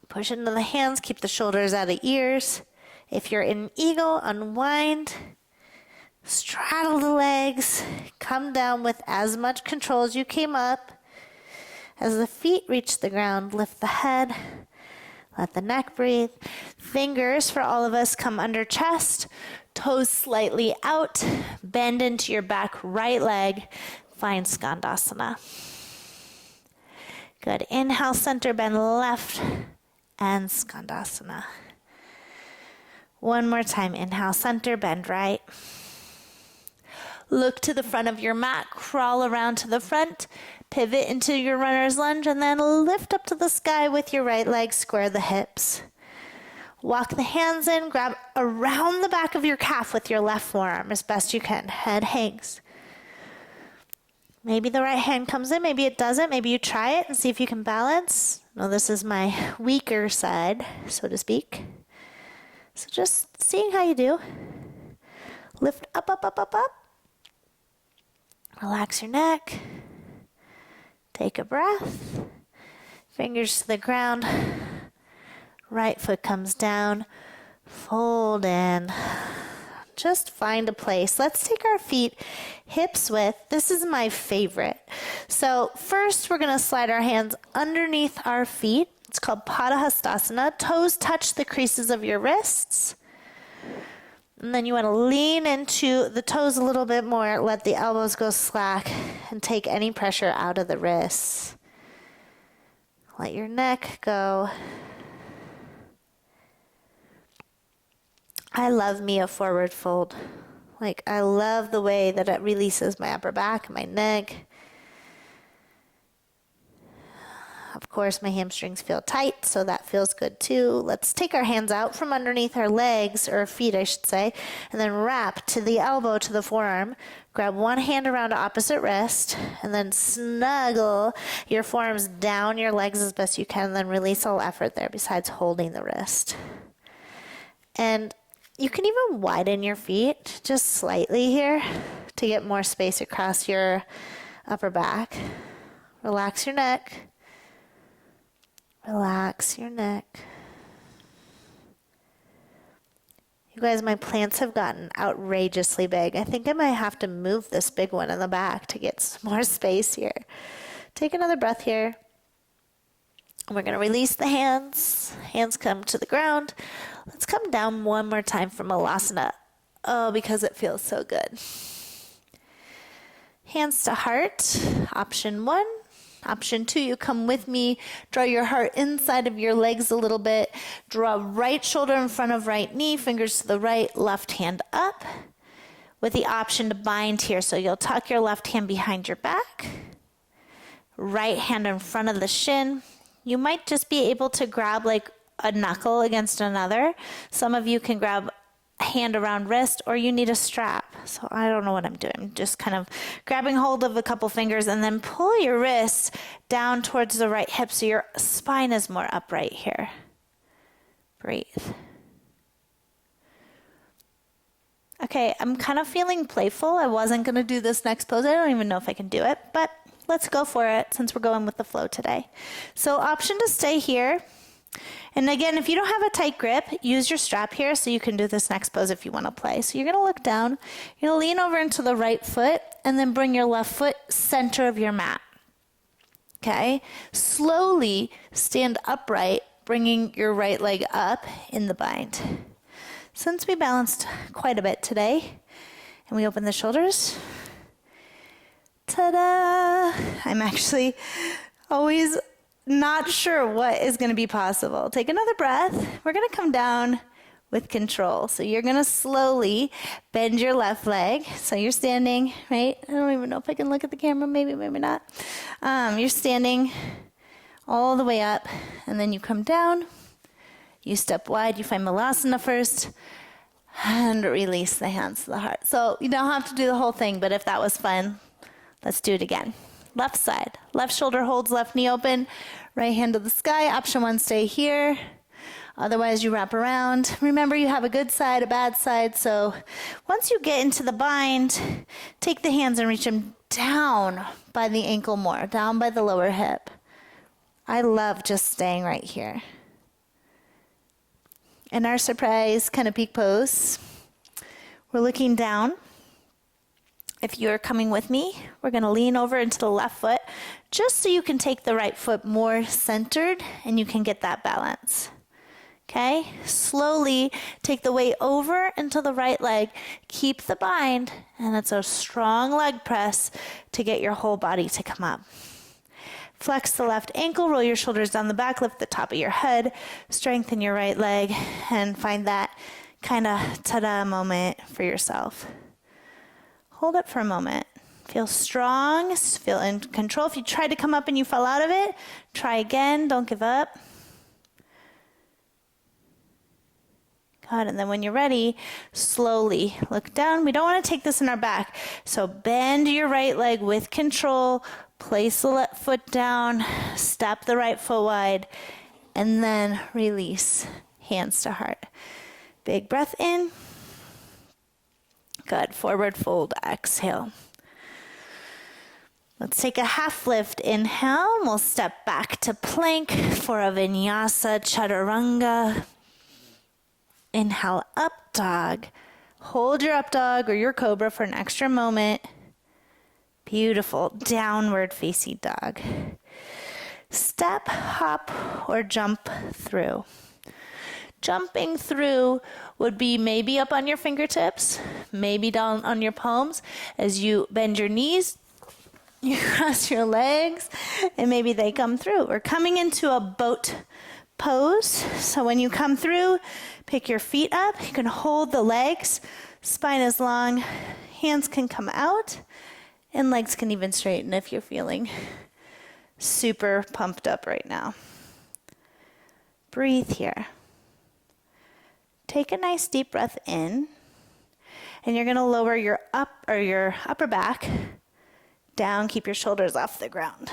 Push into the hands. Keep the shoulders out of ears. If you're in eagle, unwind. Straddle the legs. Come down with as much control as you came up. As the feet reach the ground, lift the head. Let the neck breathe. Fingers for all of us come under chest. Toes slightly out. Bend into your back right leg. Find Skandasana. Good. Inhale, center bend left and Skandasana. One more time. Inhale, center bend right. Look to the front of your mat. Crawl around to the front. Pivot into your runner's lunge and then lift up to the sky with your right leg. Square the hips. Walk the hands in, grab around the back of your calf with your left forearm as best you can. Head hangs. Maybe the right hand comes in, maybe it doesn't. Maybe you try it and see if you can balance. No, this is my weaker side, so to speak. So just seeing how you do. Lift up, up, up, up, up. Relax your neck. Take a breath. Fingers to the ground. Right foot comes down, fold in. Just find a place. Let's take our feet hips width. This is my favorite. So first we're going to slide our hands underneath our feet. It's called Padahastasana. Toes touch the creases of your wrists. And then you want to lean into the toes a little bit more. Let the elbows go slack and take any pressure out of the wrists. Let your neck go. I love me a forward fold. Like, I love the way that it releases my upper back, my neck. Of course, my hamstrings feel tight, so that feels good too. Let's take our hands out from underneath our legs, or feet, I should say, and then wrap to the elbow, to the forearm. Grab one hand around opposite wrist, and then snuggle your forearms down your legs as best you can, and then release all effort there besides holding the wrist. And you can even widen your feet just slightly here to get more space across your upper back. Relax your neck. Relax your neck. You guys, my plants have gotten outrageously big. I think I might have to move this big one in the back to get some more space here. Take another breath here. And we're going to release the hands. Hands come to the ground. Let's come down one more time from Malasana. Oh, because it feels so good. Hands to heart. Option 1. Option 2, you come with me. Draw your heart inside of your legs a little bit. Draw right shoulder in front of right knee. Fingers to the right, left hand up. With the option to bind here. So you'll tuck your left hand behind your back. Right hand in front of the shin. You might just be able to grab like a knuckle against another. Some of you can grab a hand around wrist, or you need a strap. So I don't know what I'm doing. I'm just kind of grabbing hold of a couple fingers and then pull your wrists down towards the right hip so your spine is more upright here. Breathe. Okay, I'm kind of feeling playful. I wasn't going to do this next pose. I don't even know if I can do it, but let's go for it since we're going with the flow today. So option to stay here. And again, if you don't have a tight grip, use your strap here so you can do this next pose if you want to play. So you're going to look down, you're going to lean over into the right foot, and then bring your left foot center of your mat. Okay? Slowly stand upright, bringing your right leg up in the bind. Since we balanced quite a bit today, and we open the shoulders, ta-da! I'm actually always not sure what is going to be possible. Take another breath. We're going to come down with control. So you're going to slowly bend your left leg. So you're standing, right? I don't even know if I can look at the camera. Maybe, maybe not. You're standing all the way up, and then you come down. You step wide. You find Malasana first, and release the hands to the heart. So you don't have to do the whole thing, but if that was fun, let's do it again. Left side. Left shoulder holds, left knee open. Right hand to the sky. Option 1, stay here. Otherwise, you wrap around. Remember, you have a good side, a bad side. So once you get into the bind, take the hands and reach them down by the ankle more, down by the lower hip. I love just staying right here. In our surprise kind of peak pose, we're looking down. If you're coming with me, we're going to lean over into the left foot just so you can take the right foot more centered and you can get that balance. Okay? Slowly take the weight over into the right leg. Keep the bind, and it's a strong leg press to get your whole body to come up. Flex the left ankle, roll your shoulders down the back, lift the top of your head, strengthen your right leg, and find that kind of ta-da moment for yourself. Hold it for a moment. Feel strong, feel in control. If you tried to come up and you fell out of it, try again, don't give up. Good, and then when you're ready, slowly look down. We don't want to take this in our back, so bend your right leg with control, place the left foot down, step the right foot wide, and then release, hands to heart. Big breath in. Good, forward fold, exhale. Let's take a half lift. Inhale, and we'll step back to plank for a Vinyasa Chaturanga. Inhale, up dog. Hold your up dog or your cobra for an extra moment. Beautiful. Downward facing dog. Step, hop, or jump through. Jumping through would be maybe up on your fingertips, maybe down on your palms as you bend your knees, you cross your legs, and maybe they come through. We're coming into a boat pose. So when you come through, pick your feet up. You can hold the legs. Spine is long. Hands can come out. And legs can even straighten if you're feeling super pumped up right now. Breathe here. Take a nice deep breath in. And you're going to lower your upper back down. Keep your shoulders off the ground.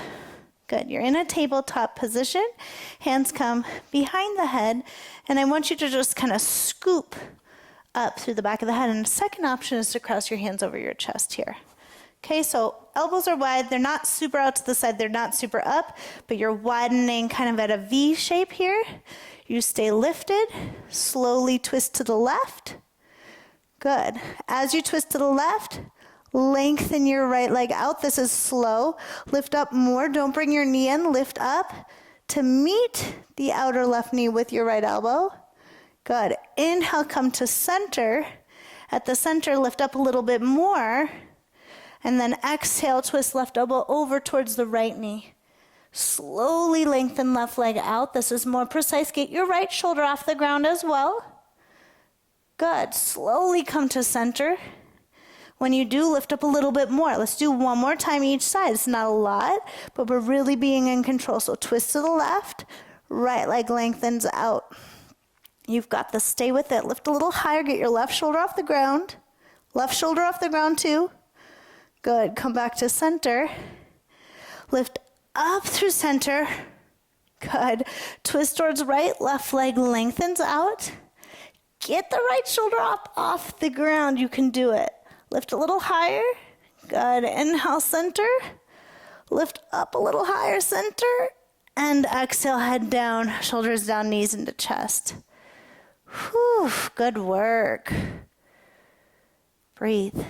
Good. You're in a tabletop position. Hands come behind the head. And I want you to just kind of scoop up through the back of the head. And the second option is to cross your hands over your chest here. Okay, so elbows are wide. They're not super out to the side. They're not super up, but you're widening kind of at a V shape here. You stay lifted. Slowly twist to the left. Good. As you twist to the left, lengthen your right leg out. This is slow. Lift up more. Don't bring your knee in. Lift up to meet the outer left knee with your right elbow. Good. Inhale, come to center. At the center, lift up a little bit more. And then exhale, twist left elbow over towards the right knee. Slowly lengthen left leg out. This is more precise. Get your right shoulder off the ground as well. Good. Slowly come to center. When you do, lift up a little bit more. Let's do one more time each side. It's not a lot, but we're really being in control. So twist to the left. Right leg lengthens out. You've got this. Stay with it. Lift a little higher. Get your left shoulder off the ground. Left shoulder off the ground too. Good. Come back to center. Lift up through center. Good. Twist towards right. Left leg lengthens out. Get the right shoulder up off the ground. You can do it. Lift a little higher. Good. Inhale, center. Lift up a little higher, center. And exhale, head down, shoulders down, knees into chest. Whew. Good work. Breathe.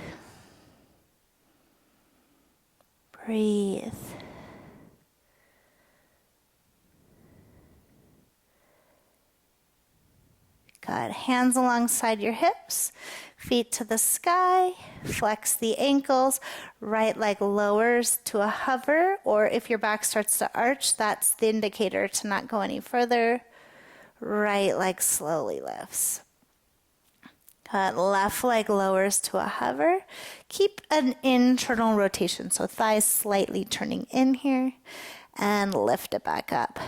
Breathe. Good. Hands alongside your hips, feet to the sky, flex the ankles, right leg lowers to a hover, or if your back starts to arch, that's the indicator to not go any further. Right leg slowly lifts. Good. Left leg lowers to a hover. Keep an internal rotation, so thighs slightly turning in here, and lift it back up.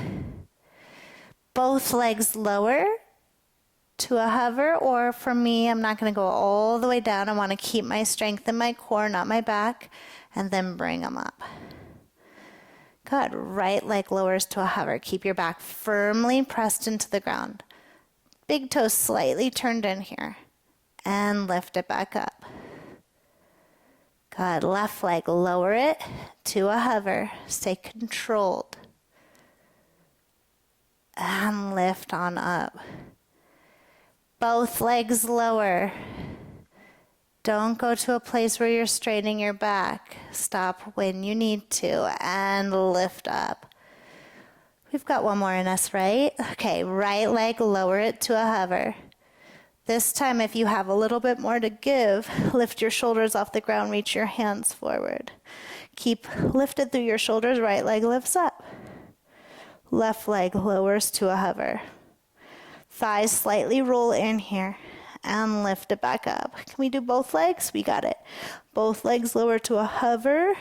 Both legs lower to a hover, or for me, I'm not going to go all the way down. I want to keep my strength in my core, not my back, and then bring them up. Good. Right leg lowers to a hover. Keep your back firmly pressed into the ground. Big toe slightly turned in here, and lift it back up. Good. Left leg, lower it to a hover. Stay controlled. And lift on up. Both legs lower. Don't go to a place where you're straining your back. Stop when you need to and lift up. We've got one more in us, right? Okay, right leg, lower it to a hover. This time, if you have a little bit more to give, lift your shoulders off the ground, reach your hands forward. Keep lifted through your shoulders, right leg lifts up. Left leg lowers to a hover. Thighs slightly roll in here and lift it back up. Can we do both legs? We got it. Both legs lower to a hover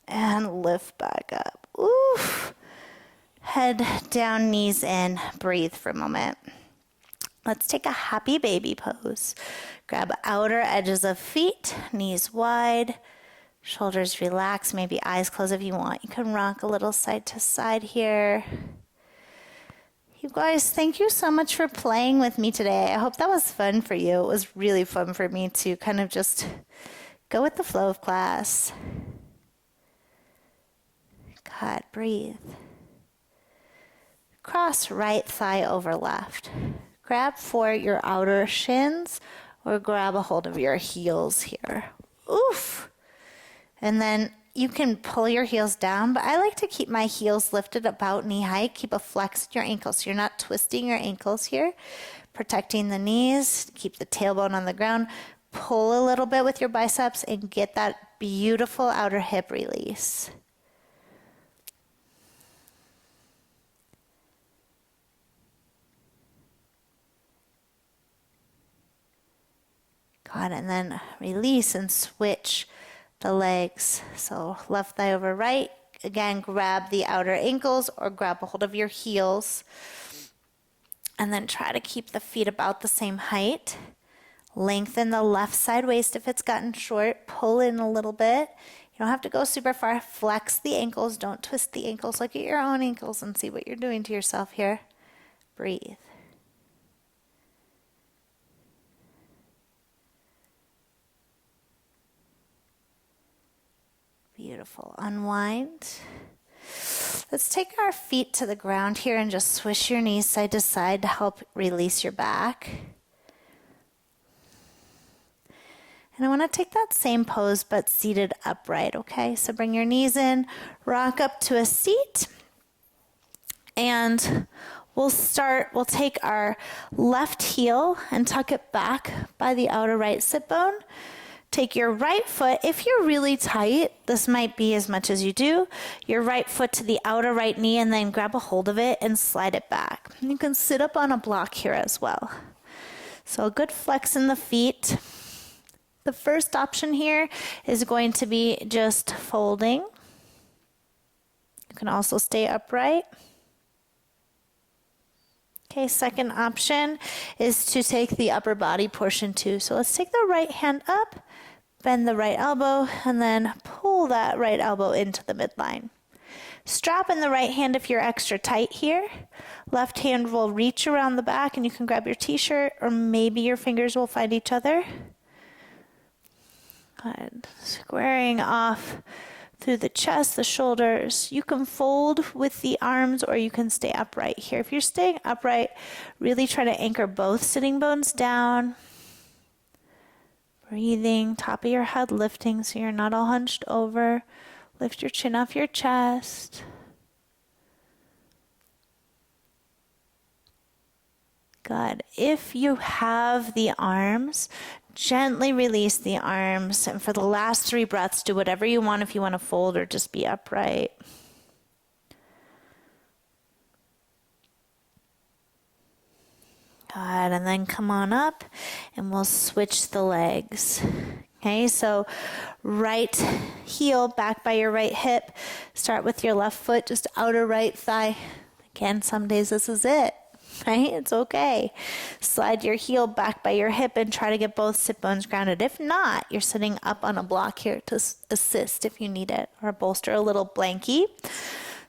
and lift back up. Oof. Head down, knees in. Breathe for a moment. Let's take a happy baby pose. Grab outer edges of feet, knees wide, shoulders relax, maybe eyes closed if you want. You can rock a little side to side here. You guys, thank you so much for playing with me today. I hope that was fun for you. It was really fun for me to kind of just Go with the flow of class. God, breathe. Cross right thigh over left. Grab for your outer shins or grab a hold of your heels here. Oof. And then you can pull your heels down, but I like to keep my heels lifted about knee height. Keep a flex in your ankles so you're not twisting your ankles here. Protecting the knees. Keep the tailbone on the ground. Pull a little bit with your biceps and get that beautiful outer hip release. Good, and then release and switch the legs. So left thigh over right. Again, grab the outer ankles or grab a hold of your heels. And then try to keep the feet about the same height. Lengthen the left side waist if it's gotten short. Pull in a little bit. You don't have to go super far. Flex the ankles. Don't twist the ankles. Look at your own ankles and see what you're doing to yourself here. Breathe. Beautiful. Unwind. Let's take our feet to the ground here and just swish your knees side to side to help release your back. And I want to take that same pose but seated upright, okay? So bring your knees in, rock up to a seat, and we'll take our left heel and tuck it back by the outer right sit bone. Take your right foot, if you're really tight, this might be as much as you do, your right foot to the outer right knee and then grab a hold of it and slide it back. You can sit up on a block here as well. So a good flex in the feet. The first option here is going to be just folding. You can also stay upright. Okay, second option is to take the upper body portion too. So let's take the right hand up, bend the right elbow, and then pull that right elbow into the midline. Strap in the right hand if you're extra tight here. Left hand will reach around the back and you can grab your t-shirt or maybe your fingers will find each other. Good. Squaring off through the chest, the shoulders. You can fold with the arms or you can stay upright here. If you're staying upright, really try to anchor both sitting bones down. Breathing, top of your head lifting so you're not all hunched over. Lift your chin off your chest. Good. If you have the arms, gently release the arms. And for the last 3 breaths, do whatever you want if you want to fold or just be upright. Good. And then come on up and we'll switch the legs. Okay, so right heel back by your right hip. Start with your left foot, just outer right thigh. Again, some days this is it. Right? It's okay. Slide your heel back by your hip and try to get both sit bones grounded. If not, you're sitting up on a block here to assist if you need it, or bolster a little blankie.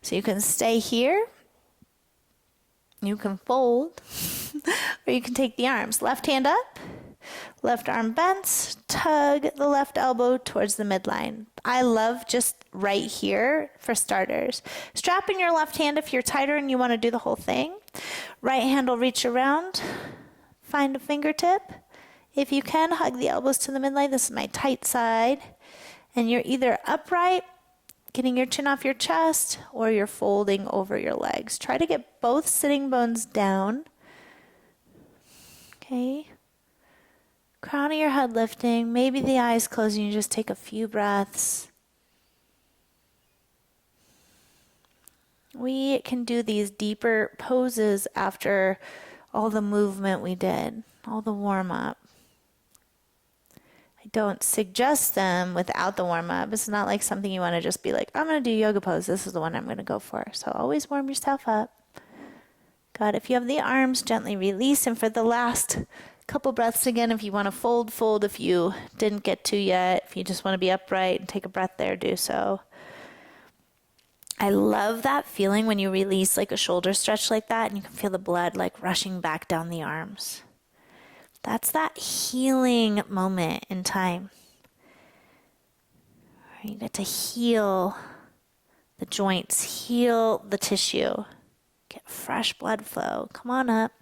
So you can stay here. You can fold, or you can take the arms. Left hand up, left arm bent, tug the left elbow towards the midline. I love just right here for starters. Strap in your left hand if you're tighter and you want to do the whole thing. Right hand will reach around, find a fingertip. If you can, hug the elbows to the midline. This is my tight side. And you're either upright, getting your chin off your chest, or you're folding over your legs. Try to get both sitting bones down. Okay. Crown of your head lifting, maybe the eyes closing, you just take a few breaths. We can do these deeper poses after all the movement we did, all the warm-up. I don't suggest them without the warm-up. It's not like something you want to just be like, I'm going to do yoga pose. This is the one I'm going to go for. So always warm yourself up. Good. If you have the arms, gently release. And for the last couple breaths again, if you want to fold, fold. If you didn't get to yet, if you just want to be upright and take a breath there, do so. I love that feeling when you release like a shoulder stretch like that and you can feel the blood like rushing back down the arms. That's that healing moment in time. You get to heal the joints, heal the tissue, get fresh blood flow. Come on up.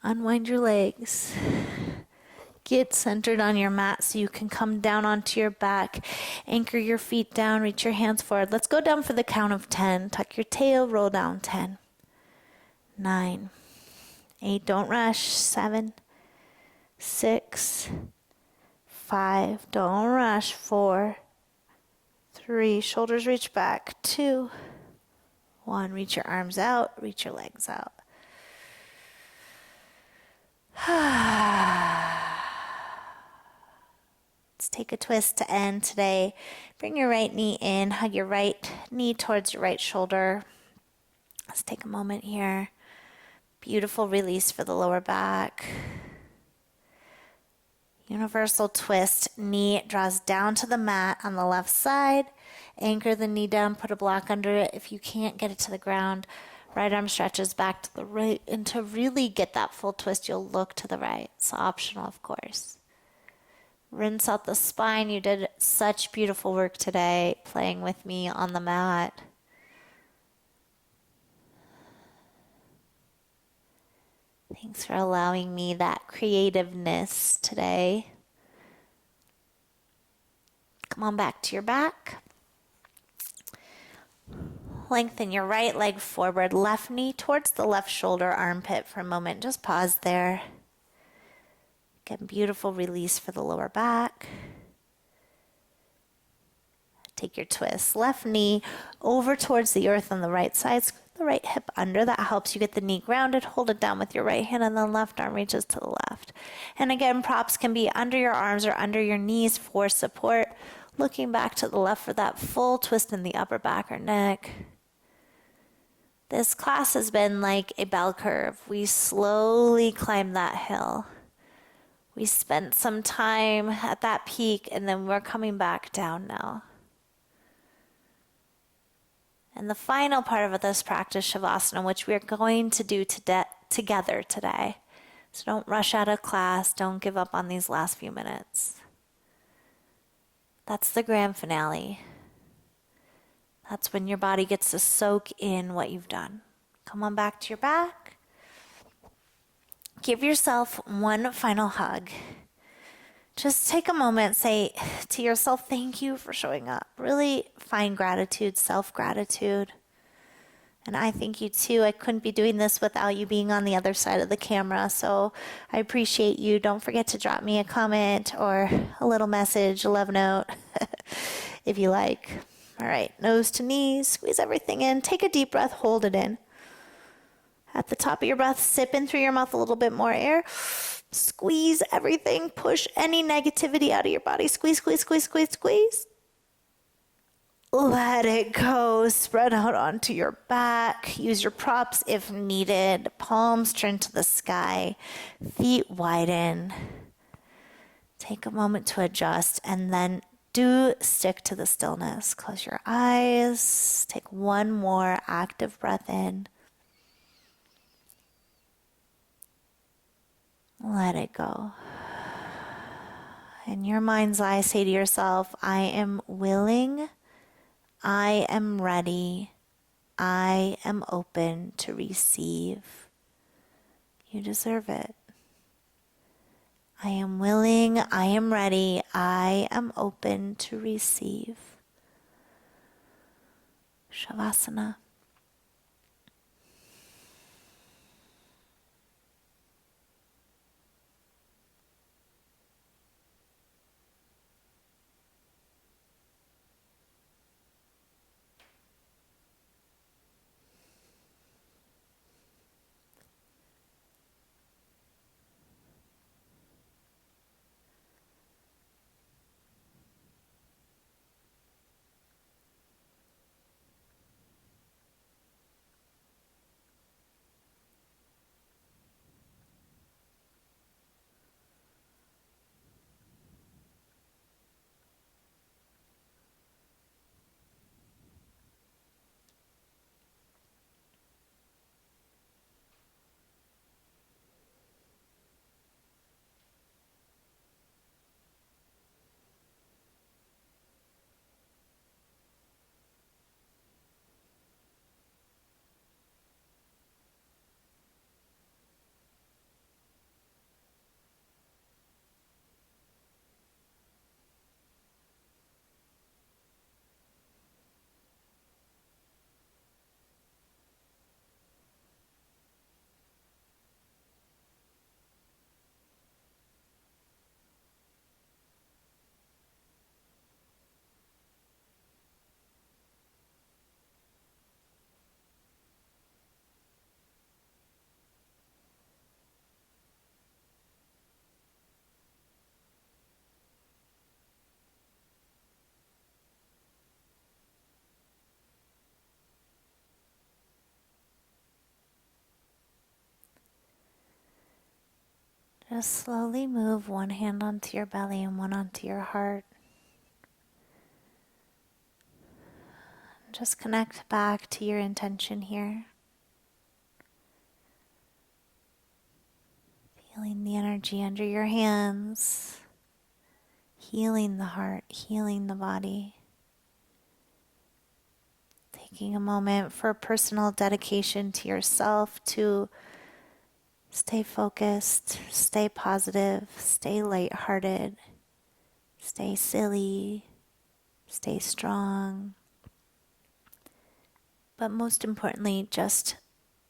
Unwind your legs. Get centered on your mat so you can come down onto your back. Anchor your feet down, reach your hands forward. Let's go down for the count of 10. Tuck your tail, roll down. 10, 9, 8, don't rush. 7, 6, 5, don't rush. 4, 3, shoulders reach back. 2, 1, reach your arms out, reach your legs out. Let's take a twist to end today. Bring your right knee in, hug your right knee towards your right shoulder. Let's take a moment here. Beautiful release for the lower back. Universal twist. Knee draws down to the mat on the left side. Anchor the knee down, put a block under it. If you can't get it to the ground, right arm stretches back to the right. And to really get that full twist, you'll look to the right. It's optional, of course. Rinse out the spine. You did such beautiful work today playing with me on the mat. Thanks for allowing me that creativeness today. Come on back to your back. Lengthen your right leg forward, left knee towards the left shoulder armpit for a moment. Just pause there. Get beautiful release for the lower back. Take your twist. Left knee over towards the earth on the right side. Scoot the right hip under. That helps you get the knee grounded. Hold it down with your right hand and then left arm reaches to the left. And again, props can be under your arms or under your knees for support. Looking back to the left for that full twist in the upper back or neck. This class has been like a bell curve. We slowly climb that hill. We spent some time at that peak and then we're coming back down now. And the final part of this practice, Shavasana, which we are going to do together today. So don't rush out of class. Don't give up on these last few minutes. That's the grand finale. That's when your body gets to soak in what you've done. Come on back to your back. Give yourself one final hug. Just take a moment, say to yourself, thank you for showing up. Really find gratitude, self-gratitude. And I thank you too. I couldn't be doing this without you being on the other side of the camera. So I appreciate you. Don't forget to drop me a comment or a little message, a love note, if you like. All right, nose to knees, squeeze everything in. Take a deep breath, hold it in. At the top of your breath, sip in through your mouth a little bit more air. Squeeze everything. Push any negativity out of your body. Squeeze, squeeze, squeeze, squeeze, squeeze. Let it go. Spread out onto your back. Use your props if needed. Palms turn to the sky. Feet widen. Take a moment to adjust and then do stick to the stillness. Close your eyes. Take one more active breath in. Let it go. In your mind's eye, say to yourself, I am willing, I am ready, I am open to receive. You deserve it. I am willing, I am ready, I am open to receive. Shavasana. Just slowly move one hand onto your belly and one onto your heart. Just connect back to your intention here. Feeling the energy under your hands, healing the heart, healing the body. Taking a moment for personal dedication to yourself to stay focused, stay positive, stay lighthearted, stay silly, stay strong. But most importantly, just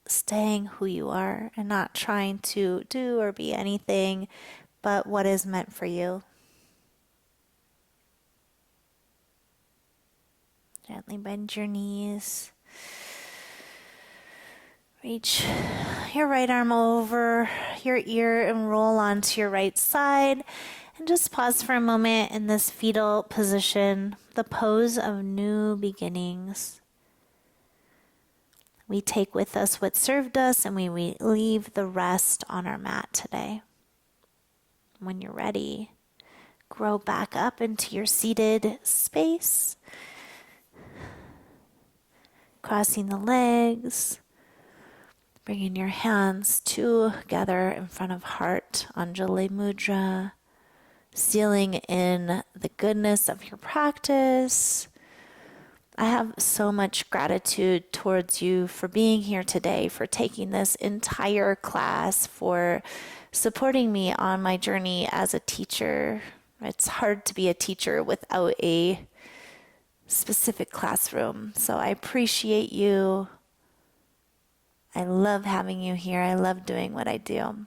staying who you are and not trying to do or be anything but what is meant for you. Gently bend your knees. Reach your right arm over your ear and roll onto your right side. And just pause for a moment in this fetal position, the pose of new beginnings. We take with us what served us and we leave the rest on our mat today. When you're ready, grow back up into your seated space. Crossing the legs. Bringing your hands together in front of heart, Anjali Mudra. Sealing in the goodness of your practice. I have so much gratitude towards you for being here today, for taking this entire class, for supporting me on my journey as a teacher. It's hard to be a teacher without a specific classroom. So I appreciate you. I love having you here. I love doing what I do.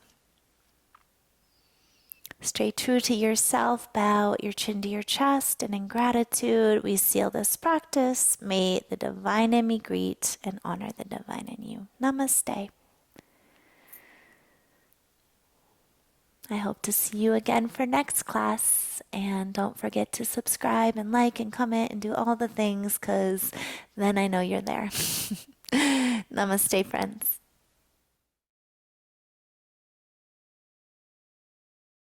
Stay true to yourself, bow your chin to your chest, and in gratitude, we seal this practice. May the divine in me greet and honor the divine in you. Namaste. I hope to see you again for next class, and don't forget to subscribe and like and comment and do all the things, because then I know you're there. Namaste, friends.